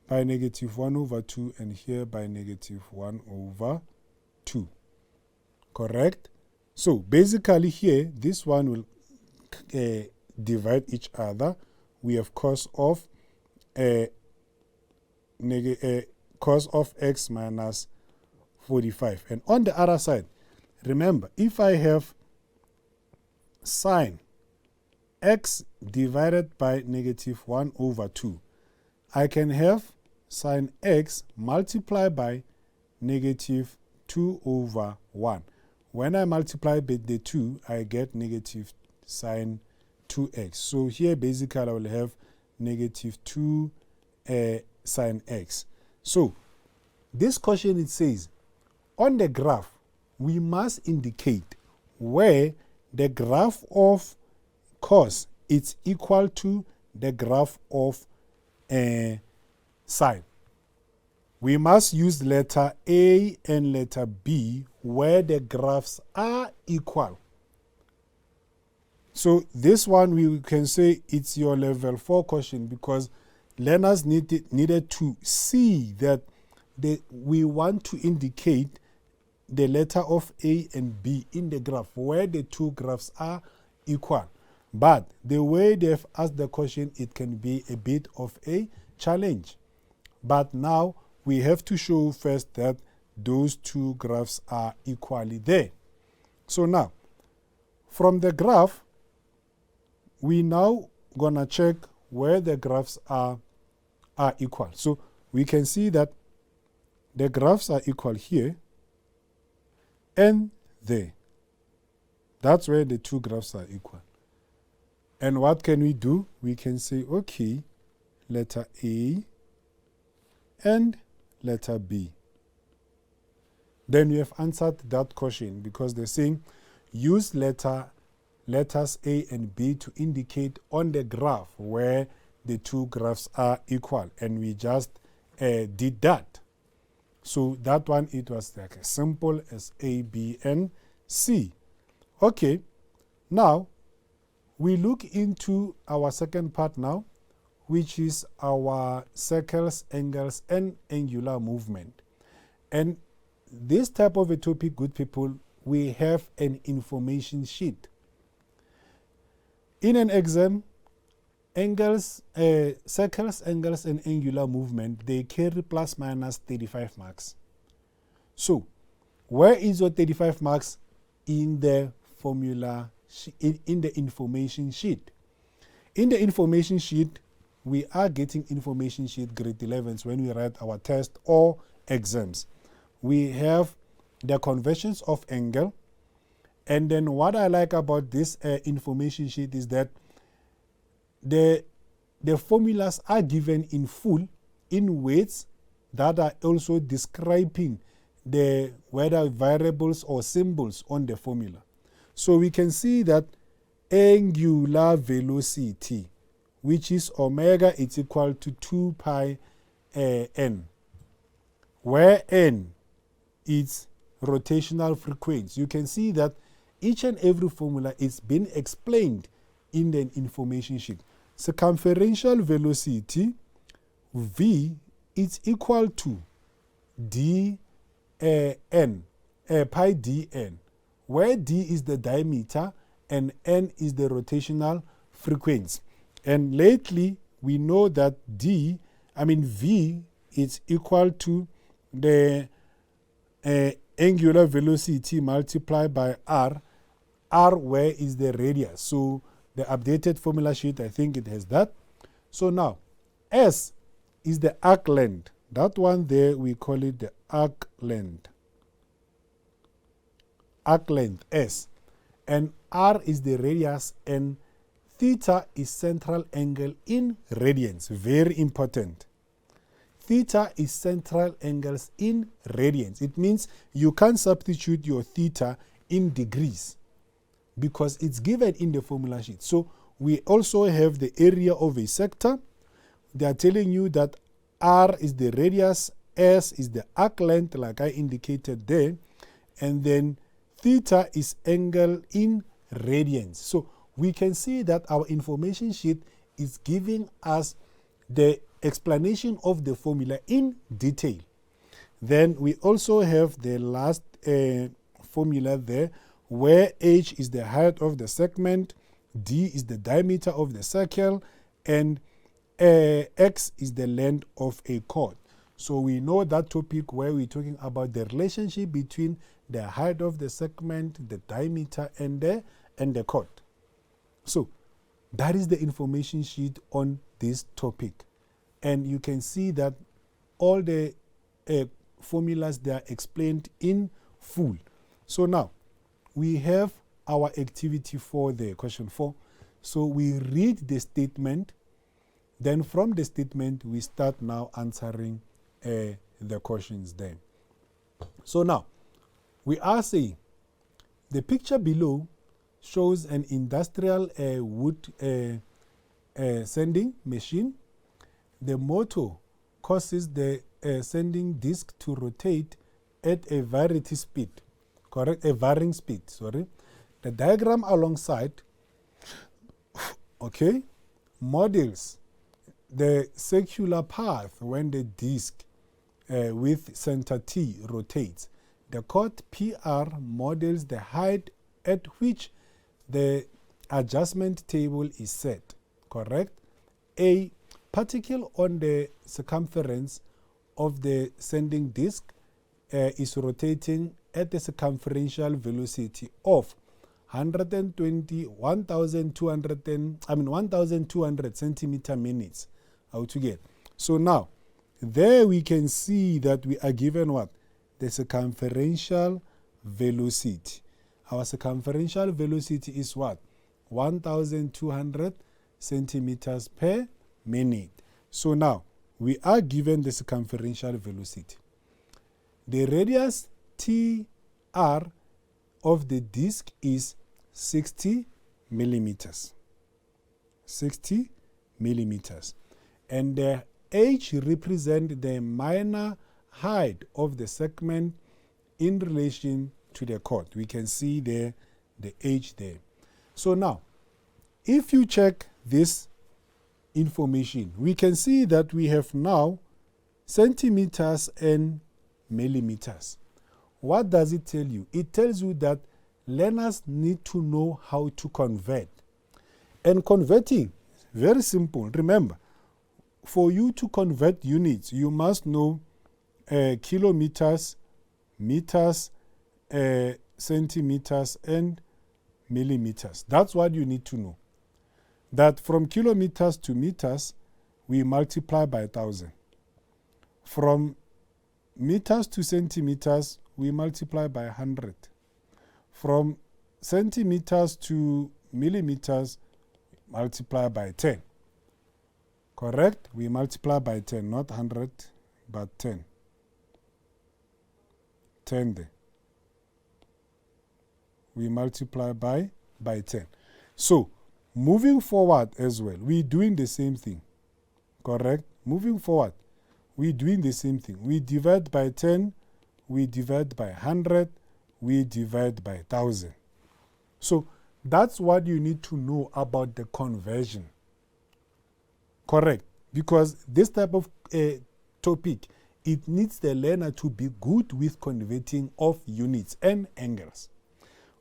S1: by negative 1/2 and here by negative 1/2. Correct? So basically here, this one will divide each other. We have cos of x minus 45. And on the other side, remember, if I have sine x divided by negative 1/2, I can have sine x multiplied by negative 2/1. When I multiply by the 2, I get negative sine 2x. So here basically I will have negative 2 sine x. So this question, it says, on the graph, we must indicate where the graph of cos is equal to the graph of sine. We must use letter A and letter B where the graphs are equal. So this one we can say it's your level 4 question, because learners needed to see that we want to indicate the letter of A and B in the graph where the two graphs are equal. But the way they've asked the question, it can be a bit of a challenge. But now we have to show first that those two graphs are equally there. So now, from the graph, we now gonna check where the graphs are equal. So we can see that the graphs are equal here and there. That's where the two graphs are equal. And what can we do? We can say, okay, letter A and letter B. Then we have answered that question, because they're saying use letters A and B to indicate on the graph where the two graphs are equal. And we just did that. So that one, it was like as simple as A, B, and C. Okay, now we look into our second part now, which is our circles, angles, and angular movement. And this type of a topic, good people, we have an information sheet. In an exam, angles, circles, angles, and angular movement, they carry plus minus 35 marks. So, where is your 35 marks? In the formula, in the information sheet. In the information sheet, we are getting information sheet grade 11s when we write our test or exams. We have the conversions of angle. And then what I like about this information sheet is that the formulas are given in full in words that are also describing the whether variables or symbols on the formula. So we can see that angular velocity, which is omega, is equal to 2 pi n, where n is rotational frequency. You can see that each and every formula is being explained in the information sheet. Circumferential velocity, v, is equal to d n, pi dn, where d is the diameter and n is the rotational frequency. And lately, we know that v is equal to the angular velocity multiplied by r where is the radius. So the updated formula sheet, I think it has that. So now, s is the arc length. That one there, we call it the arc length. Arc length, s. And r is the radius, and theta is central angle in radians. Very important. Theta is central angles in radians. It means you can't substitute your theta in degrees because it's given in the formula sheet. So we also have the area of a sector. They are telling you that r is the radius, s is the arc length, like I indicated there, and then theta is angle in radians. So we can see that our information sheet is giving us the explanation of the formula in detail. Then we also have the last formula there, where h is the height of the segment, d is the diameter of the circle, and x is the length of a chord. So we know that topic where we're talking about the relationship between the height of the segment, the diameter, and the chord. So that is the information sheet on this topic. And you can see that all the formulas, they are explained in full. So now, we have our activity for the question 4. So we read the statement, then from the statement we start now answering the questions there. So now, we are saying, the picture below shows an industrial wood sanding machine. The motor causes the sanding disc to rotate at a varying speed. Sorry. The diagram alongside, okay, models the circular path when the disc with center T rotates. The chord PR models the height at which the adjustment table is set, correct? A particle on the circumference of the sending disc is rotating at a circumferential velocity of 1,200 centimeter minutes altogether. So now, there we can see that we are given what? The circumferential velocity. Our circumferential velocity is what? 1,200 centimeters per minute. So now, we are given the circumferential velocity. The radius TR of the disc is 60 millimeters. 60 millimeters. And the H represents the minor height of the segment in relation to the chord. We can see there the H there. So now, if you check this information, we can see that we have now centimeters and millimeters. What does it tell you? It tells you that learners need to know how to convert. And converting, very simple. Remember, for you to convert units, you must know kilometers, meters, centimeters, and millimeters. That's what you need to know. That from kilometers to meters, we multiply by 1,000. From meters to centimeters, we multiply by 100. From centimeters to millimeters, multiply by 10. Correct? We multiply by 10, not 100, but 10. 10 there. We multiply by 10. So, moving forward as well, we're doing the same thing. Correct? Moving forward, we're doing the same thing. We divide by 10, we divide by 100, we divide by 1,000. So, that's what you need to know about the conversion. Correct? Because this type of topic, it needs the learner to be good with converting of units and angles.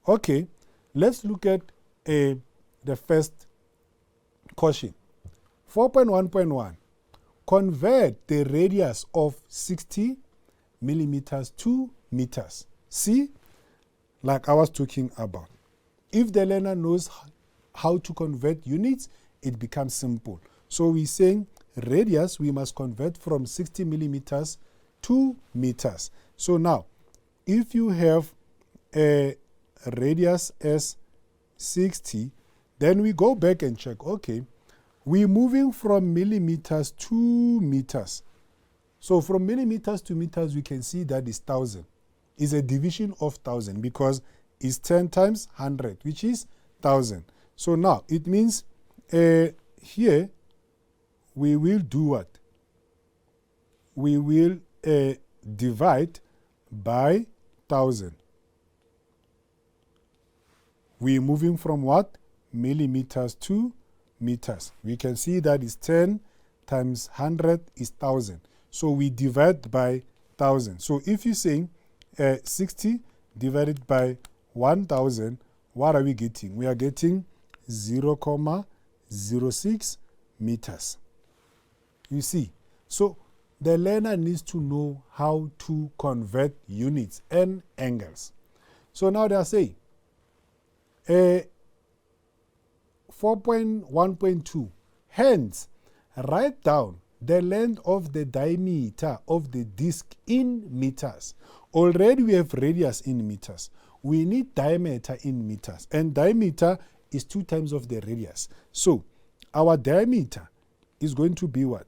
S1: Okay, let's look at the first question. 4.1.1. Convert the radius of 60 millimeters to meters. See, like I was talking about. If the learner knows how to convert units, it becomes simple. So we're saying radius, we must convert from 60 millimeters to meters. So now, if you have a radius as 60, then we go back and check, okay, we're moving from millimeters to meters. So from millimeters to meters, we can see that is 1,000. It's a division of 1,000 because it's 10 times 100, which is 1,000. So now, it means here, we will do what? We will divide by 1,000. We're moving from what? Millimeters to meters. We can see that is 10 times 100 is 1,000. So we divide by 1,000. So if you're saying 60 divided by 1,000, what are we getting? We are getting 0.06 meters. You see, so the learner needs to know how to convert units and angles. So now they are saying 4.1.2, hence write down the length of the diameter of the disc in meters. Already we have radius in meters. We need diameter in meters. And diameter is 2 times of the radius. So our diameter is going to be what?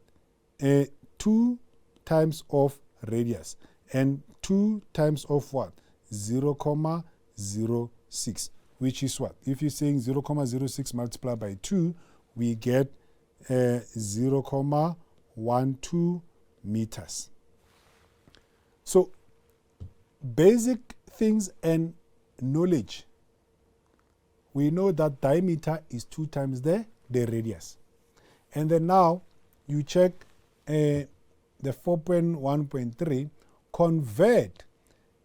S1: 2 times of radius and 2 times of what? 0,06, which is what? If you're saying 0,06 multiplied by 2, we get 0,12 meters. So basic things and knowledge. We know that diameter is 2 times the radius. And then now you check the 4.1.3, convert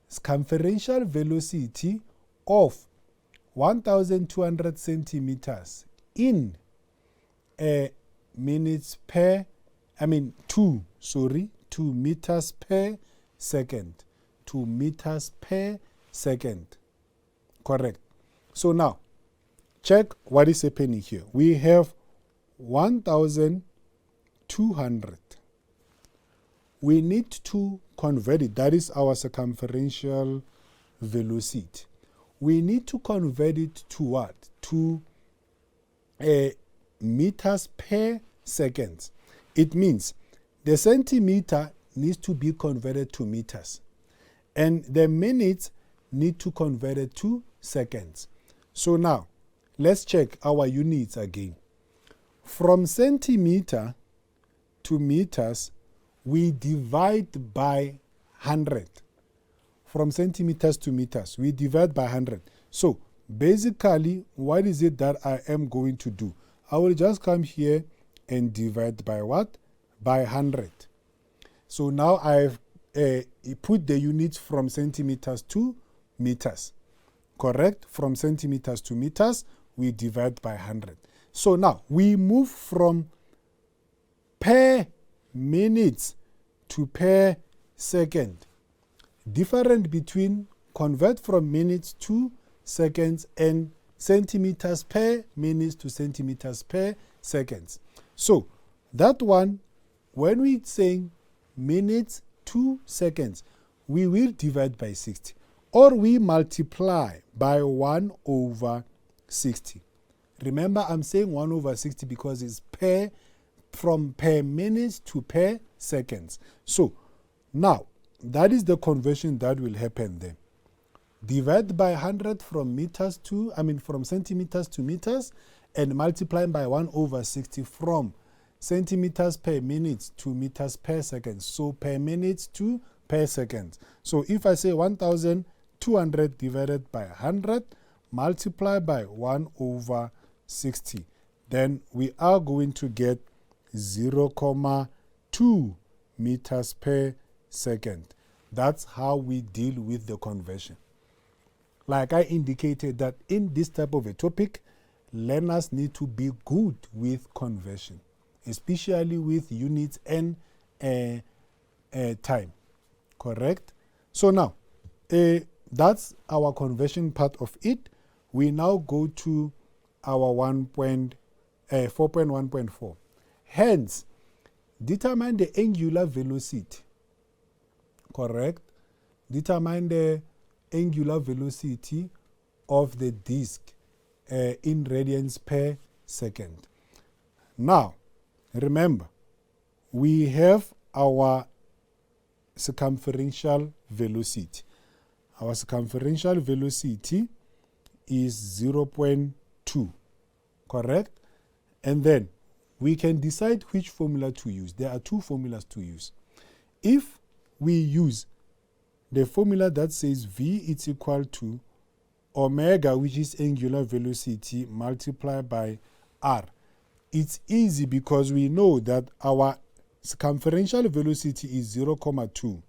S1: circumferential velocity of 1,200 centimeters in minutes per, 2 meters per second. 2 meters per second. Correct. So now, check what is happening here. We have 1,200. We need to convert it. That is our circumferential velocity. We need to convert it to what? To meters per second. It means the centimeter needs to be converted to meters. And the minutes need to convert it to seconds. So now, let's check our units again. From centimeter to meters, we divide by 100. From centimeters to meters, we divide by 100. So basically, what is it that I am going to do? I will just come here and divide by what? By 100. So now I've put the units from centimeters to meters. Correct? From centimeters to meters, we divide by 100. So now we move from per minutes to per second. Different between convert from minutes to seconds and centimeters per minutes to centimeters per seconds. So that one, when we're saying minutes to seconds, we will divide by 60. Or we multiply by 1 over 60. Remember, I'm saying 1 over 60 because it's from per minutes to per seconds. So now, that is the conversion that will happen then. Divide by 100 from from centimeters to meters, and multiply by 1 over 60 from centimeters per minute to meters per second. So per minute to per second. So if I say 1,200 divided by 100, multiply by 1 over 60, then we are going to get 0,2 meters per second. That's how we deal with the conversion. Like I indicated that in this type of a topic, learners need to be good with conversion, especially with units and time. Correct? So now, that's our conversion part of it. We now go to our 4.1.4. Hence, determine the angular velocity. Correct? Determine the angular velocity of the disk in radians per second. Now, remember, we have our circumferential velocity. Our circumferential velocity is 0.2, correct? And then we can decide which formula to use. There are 2 formulas to use. If we use the formula that says V is equal to omega, which is angular velocity, multiplied by R, it's easy because we know that our circumferential velocity is 0,2.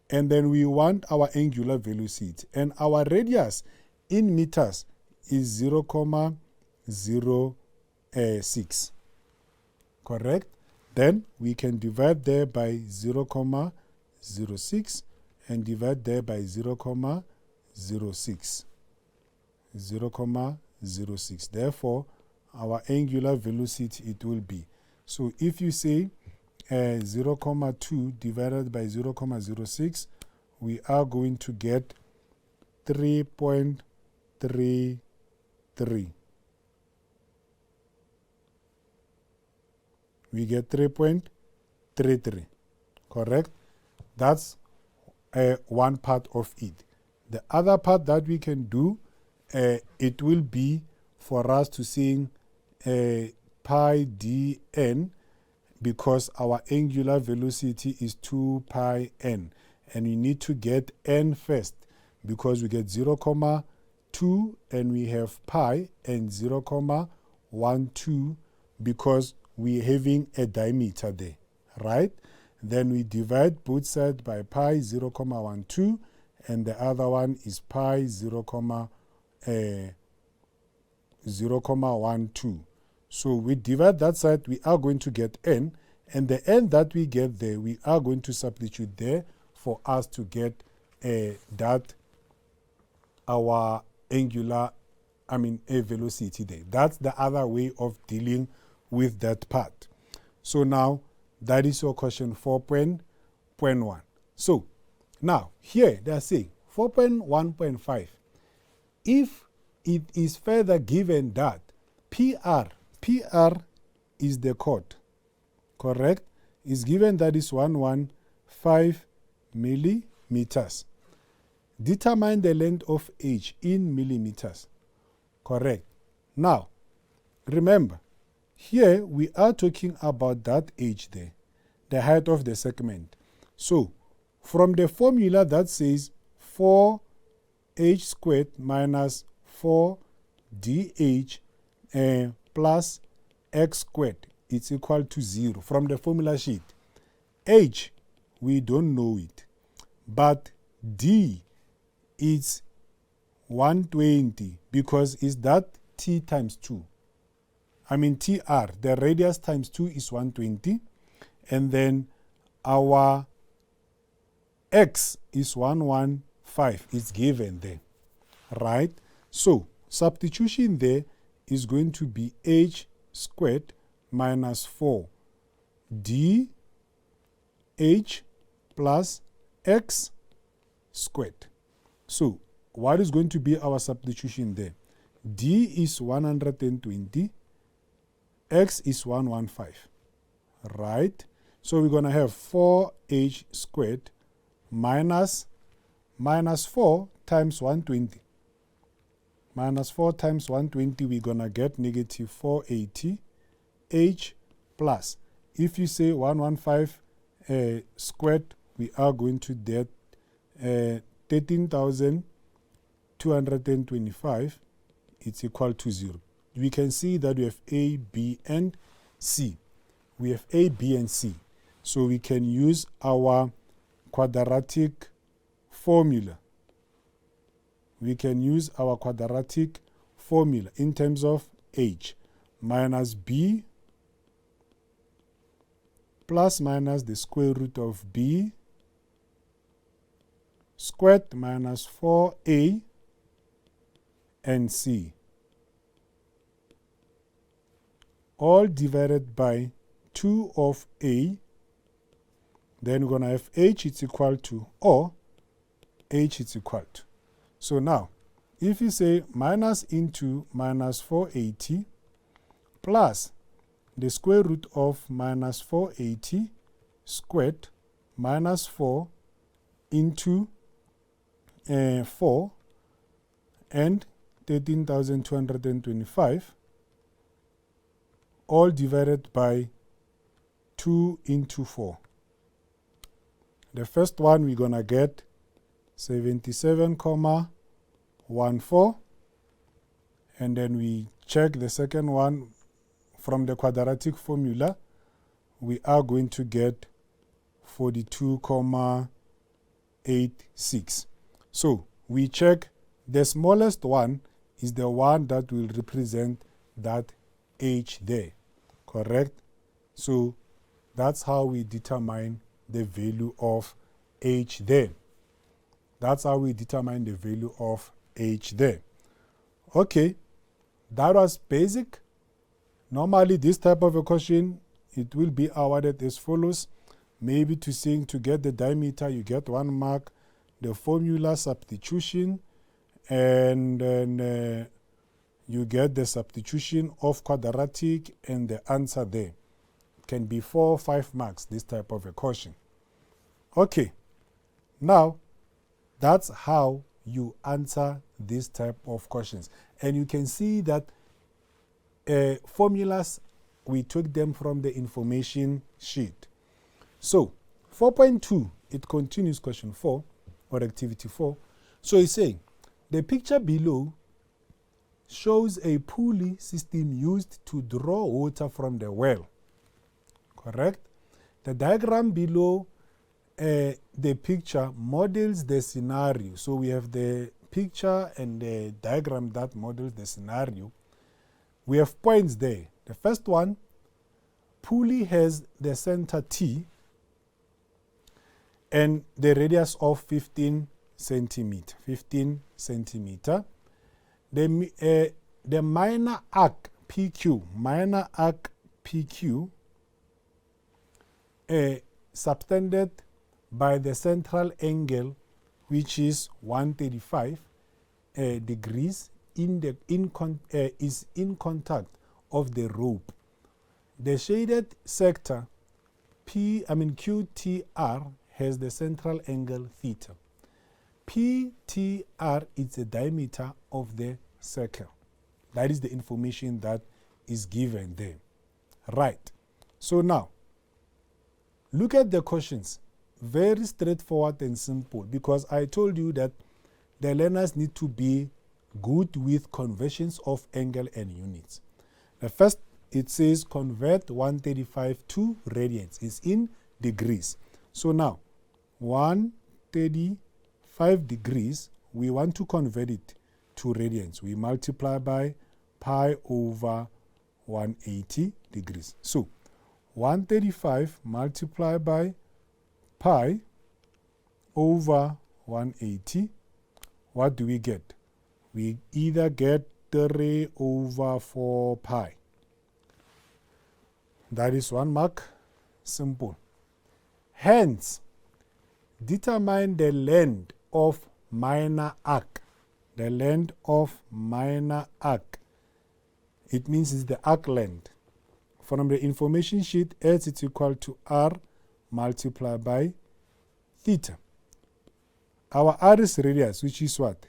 S1: And then we want our angular velocity. And our radius in meters is 0,06. Correct? Then we can divide there by 0,06 and divide there by 0,06. 0,06. Therefore, our angular velocity, it will be. So if you say 0,2 divided by 0,06, we are going to get 3.33. we get 3.33, correct? That's one part of it. The other part that we can do, it will be for us to sing pi dn, because our angular velocity is 2 pi n, and we need to get n first, because we get 0,2 and we have pi, and 0,12 because we're having a diameter there, right? Then we divide both sides by pi 0,12, and the other one is pi 0,12. So we divide that side, we are going to get n, and the n that we get there, we are going to substitute there for us to get that our angular, a velocity there. That's the other way of dealing with that part. So now, that is your question 4.1. So, now, here they are saying 4.1.5. If it is further given that PR is the chord, correct? Is given that is 115 millimeters. Determine the length of H in millimeters, correct? Now, remember, here we are talking about that H there, the height of the segment. So, from the formula that says 4h squared minus 4dh plus x squared, it's equal to 0. From the formula sheet, h, we don't know it, but d is 120 because it's that t times 2. TR, the radius times 2 is 120, and then our x is 115. It's given there, right? So, substitution there is going to be h squared minus 4 d h plus x squared. So, what is going to be our substitution there? D is 120, x is 115, right? So, we're going to have 4h squared minus 4 times 120. Minus 4 times 120, we're going to get negative 480 h plus. If you say 115 squared, we are going to get 13,225. It's equal to 0. We can see that we have A, B, and C. We have A, B, and C. So we can use our quadratic formula. We can use our quadratic formula in terms of H minus B plus minus the square root of B squared minus 4A and C, all divided by 2 of A. Then we're going to have H is equal to, or H is equal to. So now, if you say minus into minus 480 plus the square root of minus 480 squared minus 4 into 4 and 13,225, all divided by 2 into 4. The first one we're going to get 77,14, and then we check the second one from the quadratic formula, we are going to get 42,86. So we check the smallest one is the one that will represent that H there, correct? So that's how we determine the value of H there. That's how we determine the value of H there. Okay, that was basic. Normally this type of a question, it will be awarded as follows. Maybe to get the diameter, you get 1 mark, the formula substitution, and then you get the substitution of quadratic and the answer there. can be 4 or 5 marks, this type of a question. Okay, now that's how you answer this type of questions. And you can see that formulas, we took them from the information sheet. So 4.2, it continues question 4 or activity 4. So it's saying the picture below shows a pulley system used to draw water from the well. Correct? The diagram below the picture models the scenario. So we have the picture and the diagram that models the scenario. We have points there. The first one, pulley has the center T and the radius of 15 centimeter. 15 centimeter. The minor arc PQ, subtended by the central angle, which is 135 degrees, is in contact of the rope. The shaded sector QTR has the central angle theta. PTR is the diameter of the circle. That is the information that is given there. Right. So now, look at the questions. Very straightforward and simple, because I told you that the learners need to be good with conversions of angle and units. The first, it says convert 135 to radians. It's in degrees. So now, 135 degrees, we want to convert it to radians. We multiply by pi over 180 degrees. So 135 multiplied by pi over 180, what do we get? We either get 3 over 4 pi. That is 1 mark. Simple. Hence, determine the length of minor arc. The length of minor arc. It means it's the arc length. From the information sheet, S is equal to R multiplied by theta. Our R is radius, which is what?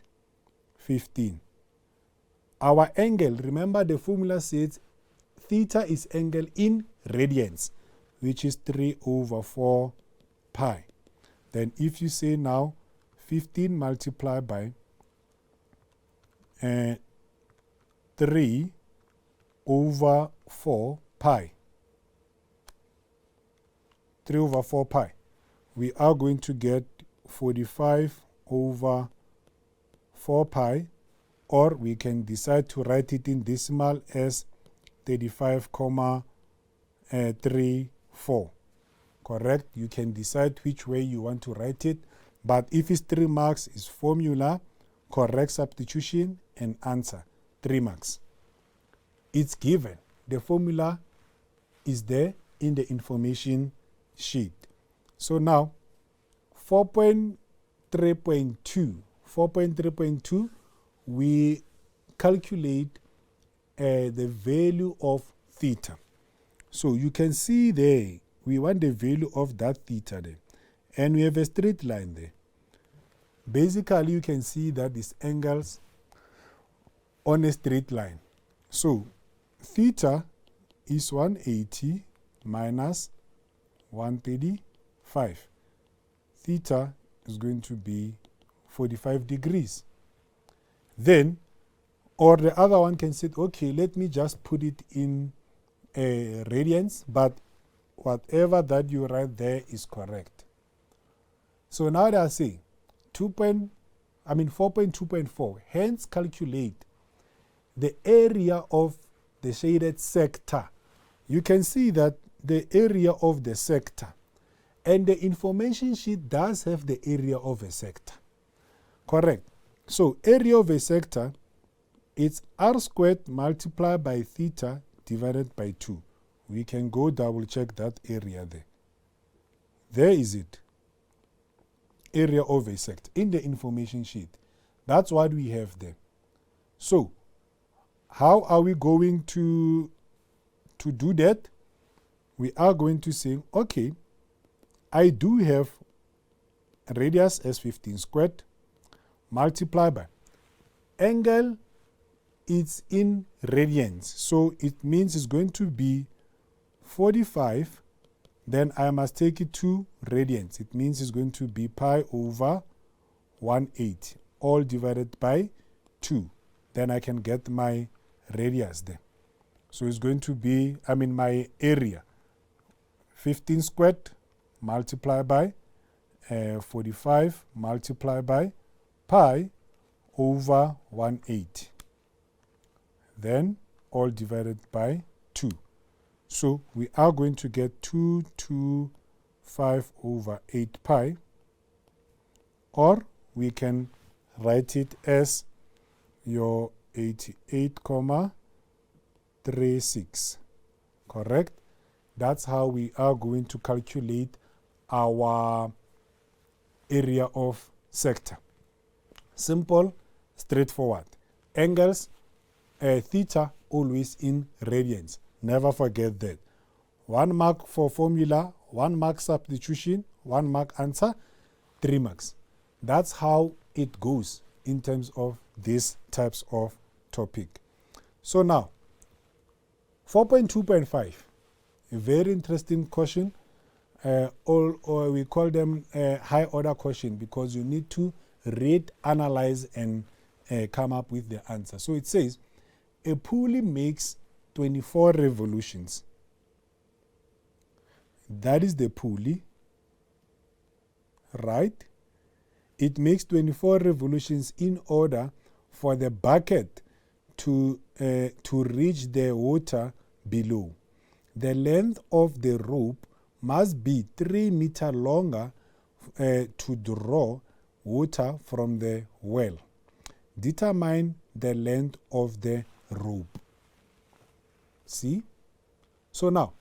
S1: 15. Our angle, remember the formula says theta is angle in radians, which is 3 over 4 pi. Then if you say now 15 multiplied by 3 over 4 pi. 3 over 4 pi. We are going to get 45 over 4 pi, or we can decide to write it in decimal as 35,34. Correct? You can decide which way you want to write it, but if it's 3 marks, it's formula, correct substitution, and answer. 3 marks. It's given. The formula is there in the information sheet. So now, 4.3.2. 4.3.2, we calculate the value of theta. So you can see there, we want the value of that theta there. And we have a straight line there. Basically, you can see that these angles on a straight line. So theta is 180 minus 135. Theta is going to be 45 degrees. Then, or the other one can say, okay, let me just put it in radians, but whatever that you write there is correct. So now they are saying 4.2.4, hence calculate the area of the shaded sector. You can see that the area of the sector, and the information sheet does have the area of a sector. Correct. So area of a sector, it's r squared multiplied by theta divided by 2. We can go double check that area there. There is it. Area of a sector in the information sheet. That's what we have there. So how are we going to do that? we are going to say, okay, I do have radius as 15 squared, multiply by angle, it's in radians, so it means it's going to be 45. Then I must take it to radians. It means it's going to be pi over 1/8, all divided by 2. Then I can get my radius there. So it's going to be, my area, 15 squared multiplied by 45 multiplied by pi over 1/8. Then all divided by 2. So we are going to get 225 over 8 pi, or we can write it as your 88,36. Correct? That's how we are going to calculate our area of sector. Simple, straightforward. Angles, theta, always in radians. Never forget that. 1 mark for formula, 1 mark substitution, 1 mark answer, 3 marks. That's how it goes in terms of these types of topic. So now, 4.2.5, a very interesting question. Or we call them high order question, because you need to read, analyze, and come up with the answer. So it says, a pulley makes 24 revolutions. That is the pulley, right? It makes 24 revolutions in order for the bucket to reach the water below. The length of the rope must be 3 meters longer to draw water from the well. Determine the length of the rope. See? So now,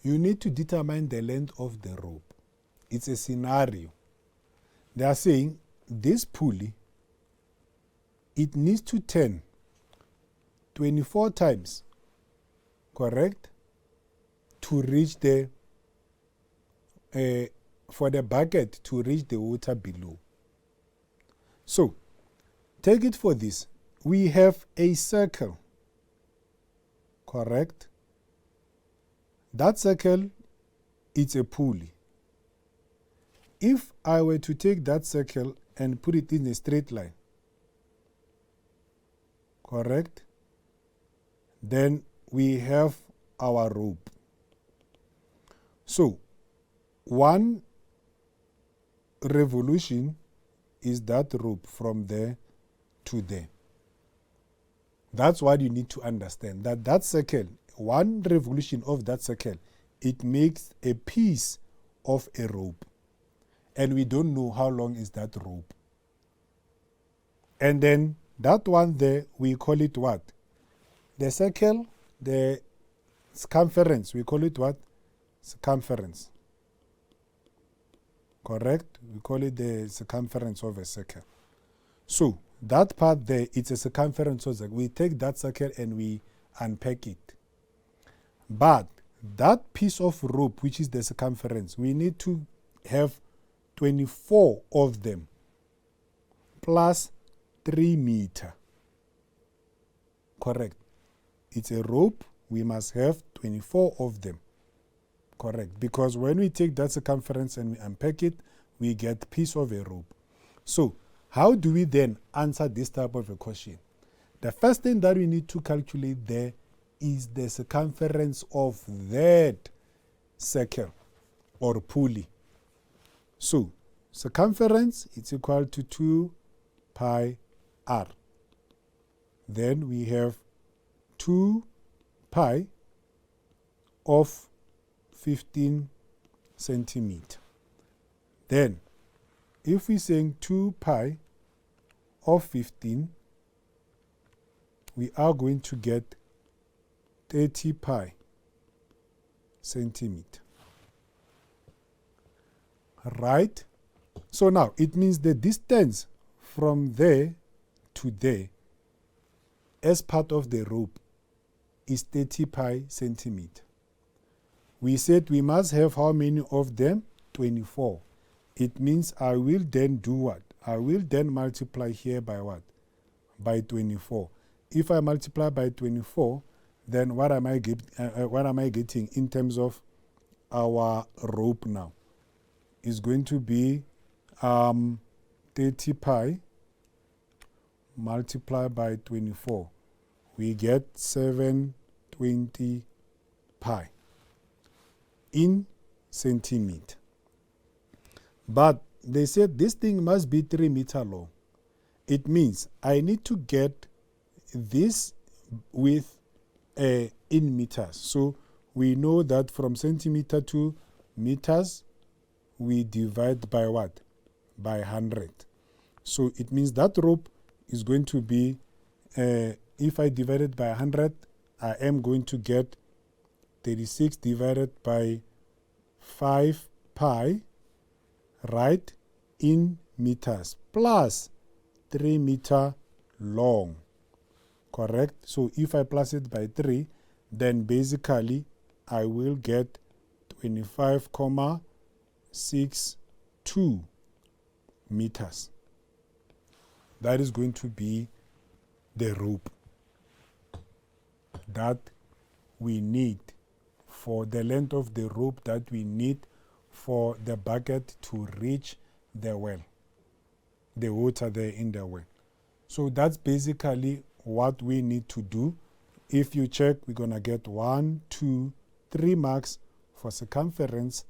S1: you need to determine the length of the rope. It's a scenario. They are saying this pulley, it needs to turn 24 times, correct, to reach the, for the bucket to reach the water below. So, take it for this. We have a circle, correct? That circle, it's a pulley. If I were to take that circle and put it in a straight line, correct? Then we have our rope. So, 1 revolution is that rope from there to there. That's what you need to understand. That circle, 1 revolution of that circle, it makes a piece of a rope. And we don't know how long is that rope. And then that one there, we call it what? The circle, the circumference, we call it what? Circumference. Correct? We call it the circumference of a circle. So, that part there, it's a circumference of a circle. We take that circle and we unpack it. But that piece of rope, which is the circumference, we need to have 24 of them plus 3 meters. Correct. It's a rope, we must have 24 of them. Correct. Because when we take that circumference and we unpack it, we get a piece of a rope. So, how do we then answer this type of a question? The first thing that we need to calculate there is the circumference of that circle or pulley. So, circumference is equal to 2 pi r. Then we have 2 pi of 15 centimeter. Then, if we say 2 pi of 15, we are going to get 30 pi centimeter. Right? So now, it means the distance from there to there as part of the rope is 30 pi centimeter. We said we must have how many of them? 24. It means I will then do what? I will then multiply here by what? By 24. If I multiply by 24, then what am I getting in terms of our rope now? It's going to be 30 pi multiplied by 24. We get 720 pi in centimeter. But they said this thing must be 3 meters long. It means I need to get this with in meters. So we know that from centimeter to meters, we divide by what? By 100. So it means that rope is going to be, if I divide it by 100, I am going to get 36 divided by 5 pi, right, in meters, plus 3 meter long, correct? So if I plus it by 3, then basically I will get 25,62 meters. That is going to be the rope that we need for the length of the rope that we need for the bucket to reach the well, the water there in the well. So that's basically what we need to do. If you check, we're going to get 1, 2, 3 marks for circumference,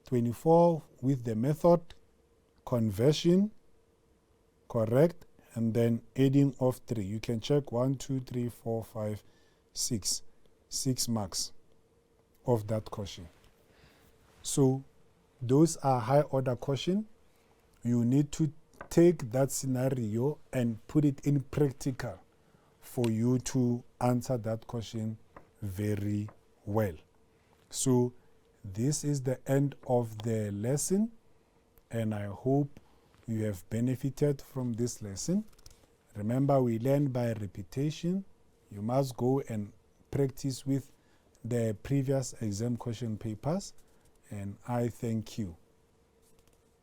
S1: 24 with the method, conversion, correct, and then adding of 3. You can check 1, 2, 3, 4, 5, 6. 6 marks of that question. So those are high order question. You need to take that scenario and put it in practical for you to answer that question very well. So this is the end of the lesson, and I hope you have benefited from this lesson. Remember, we learn by repetition. You must go and practice with the previous exam question papers, and I thank you.